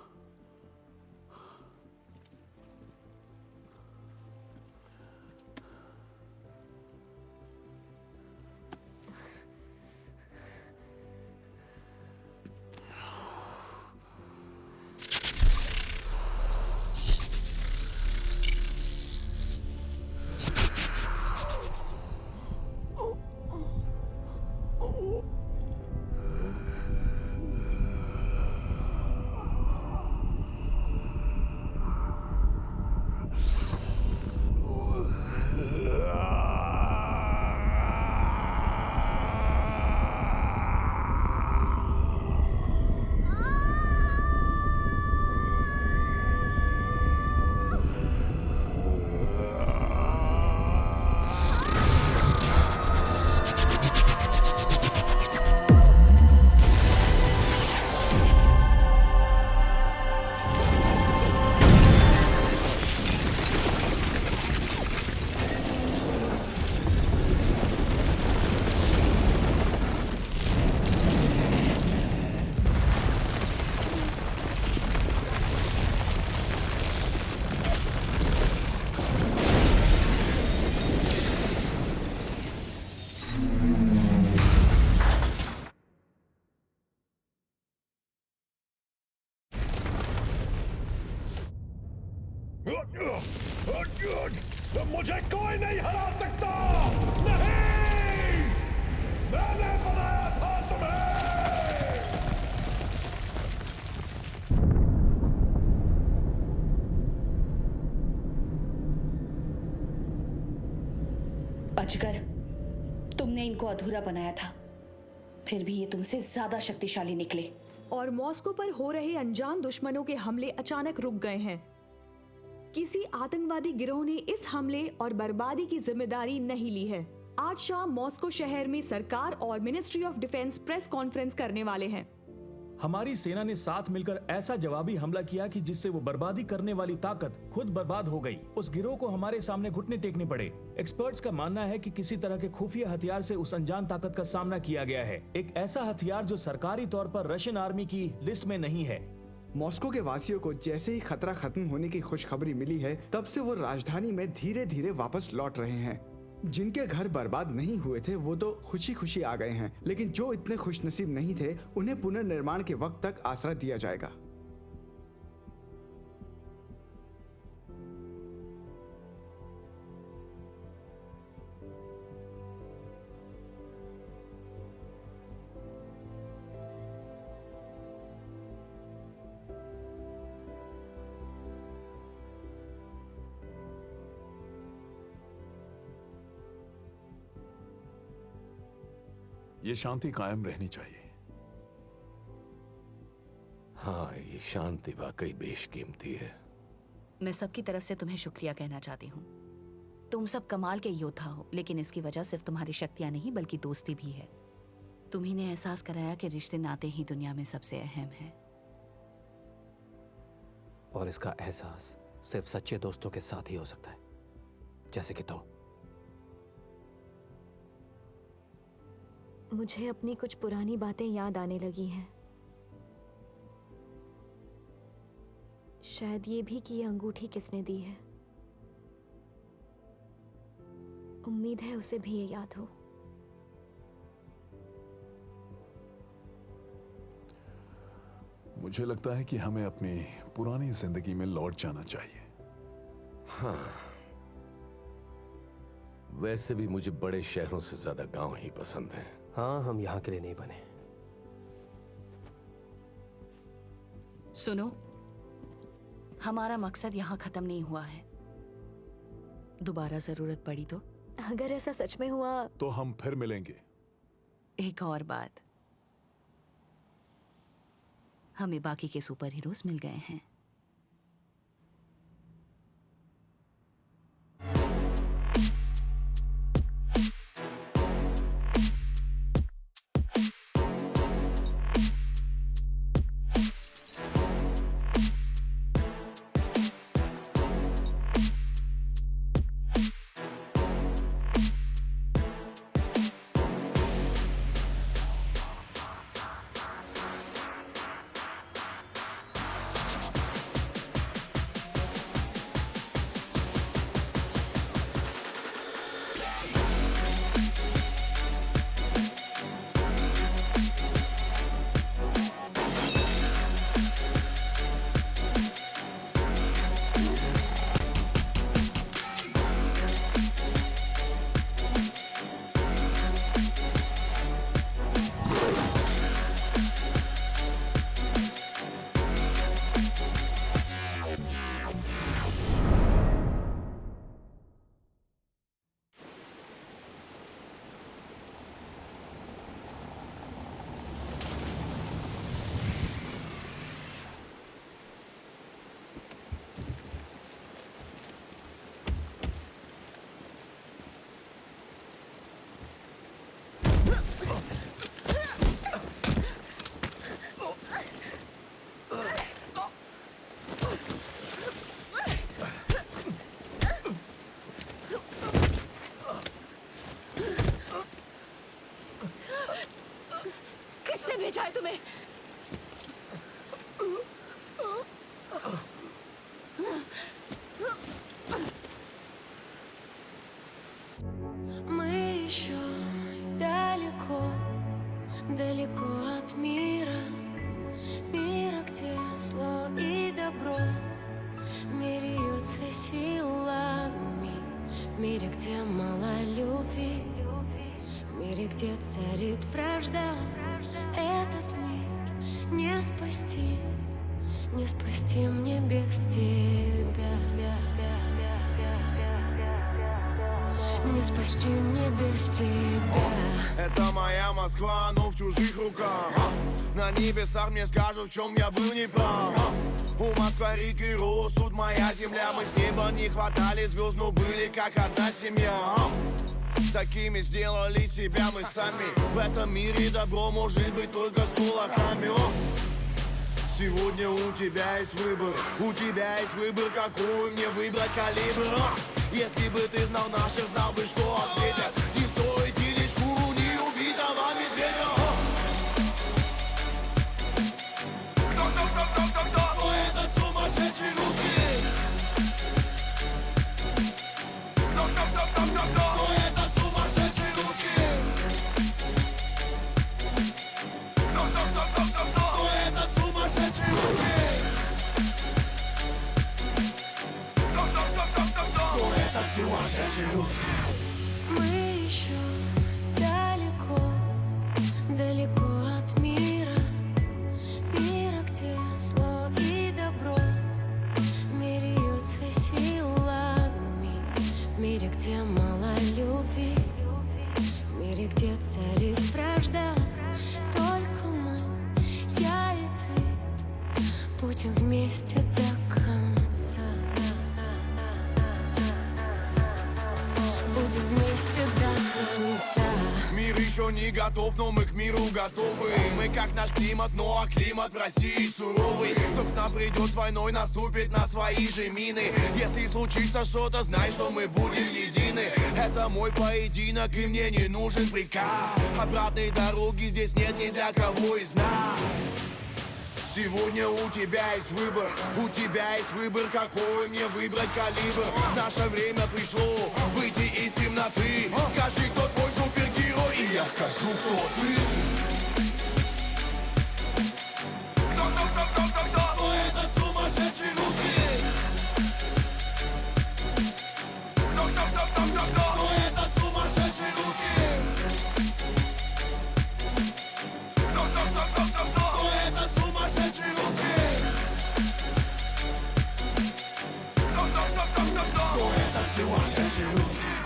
मुझे कोई नहीं हरा सकता। नहीं, मैंने बनाया था तुम्हें। अजगर, तुमने इनको अधूरा बनाया था, फिर भी ये तुमसे ज्यादा शक्तिशाली निकले। और मॉस्को पर हो रहे अनजान दुश्मनों के हमले अचानक रुक गए हैं। किसी आतंकवादी गिरोह ने इस हमले और बर्बादी की जिम्मेदारी नहीं ली है। आज शाम मॉस्को शहर में सरकार और ministry of defence press conference करने वाले हैं। हमारी सेना ने साथ मिलकर ऐसा जवाबी हमला किया कि जिससे वो बर्बादी करने वाली ताकत खुद बर्बाद हो गई। उस गिरोह को हमारे सामने घुटने टेकने पड़े। एक्सपर्ट्स का मानना है कि किसी तरह के खुफिया हथियार से उस अनजान ताकत का सामना किया गया है, एक ऐसा हथियार जो सरकारी तौर पर रशियन आर्मी की लिस्ट में नहीं है। मॉस्को के वासियों को जैसे ही खतरा खत्म होने की खुशखबरी मिली है, तब से वो राजधानी में धीरे धीरे वापस लौट रहे हैं। जिनके घर बर्बाद नहीं हुए थे वो तो खुशी खुशी आ गए हैं, लेकिन जो इतने खुशनसीब नहीं थे उन्हें पुनर्निर्माण के वक्त तक आसरा दिया जाएगा। ये शांति कायम रहनी चाहिए। हाँ, ये शांति वाकई बेशकीमती है। मैं सबकी तरफ से तुम्हें शुक्रिया कहना चाहती हूँ। तुम सब कमाल के योद्धा हो, लेकिन इसकी वजह सिर्फ तुम्हारी शक्तियां नहीं बल्कि दोस्ती भी है। तुम्ही ने एहसास कराया कि रिश्ते नाते ही दुनिया में सबसे अहम है। और इसका एहसास सिर्फ सच्चे दोस्तों के साथ ही हो सकता है, जैसे कि तुम। मुझे अपनी कुछ पुरानी बातें याद आने लगी हैं। शायद ये भी कि ये अंगूठी किसने दी है। उम्मीद है उसे भी ये याद हो। मुझे लगता है कि हमें अपनी पुरानी जिंदगी में लौट जाना चाहिए। हाँ, वैसे भी मुझे बड़े शहरों से ज्यादा गांव ही पसंद है। हाँ, हम यहाँ के लिए नहीं बने। सुनो, हमारा मकसद यहाँ खत्म नहीं हुआ है। दोबारा जरूरत पड़ी तो? अगर ऐसा सच में हुआ तो हम फिर मिलेंगे। एक और बात, हमें बाकी के सुपर हीरोज मिल गए हैं। Мы еще далеко, далеко от мира, мира, где зло и добро меряются силами, в мире, где мало любви, в мире, где царит вражда. Этот мир не спасти, не спасти мне без тебя. Не спасти мне без тебя. Это моя Москва, но в чужих руках. На небесах мне скажут, в чем я был неправ. У Москвы реки рос, тут моя земля. Мы с неба не хватали звезд, но были как одна семья. Такими сделали себя мы сами. В этом мире добро может быть только с кулаками. Сегодня у тебя есть выбор, у тебя есть выбор, какой мне выбрать калибр. Если бы ты знал наших, знал бы, что ответят. Не стоит делить шкуру неубитого медведя. Кто этот сумасшедший русский? Кто этот сумасшедший русский? Кто этот сумасшедший русский? Кто этот сумасшедший русский? Мы еще далеко, далеко от мира, мира, где зло и добро меряются силами, в мире, где мало любви, в мире, где царит вражда. Только мы, я и ты, будем вместе до конца. Будем вместе до конца. Мир еще не готов, но мы к миру готовы. Мы как наш климат, но а климат в России суровый. Кто к нам придет с войной, наступит на свои же мины. Если случится что-то, знай, что мы будем едины. Это мой поединок, и мне не нужен приказ. Обратной дороги здесь нет ни для кого из нас. Сегодня у тебя есть выбор, у тебя есть выбор, какой мне выбрать калибр. Наше время пришло выйти из темноты. Скажи, кто твой супергерой, и я скажу, кто ты. Кто этот сумасшедший русский? Кто этот сумасшедший русский? Кто этот сумасшедший русский? Кто этот сумасшедший русский?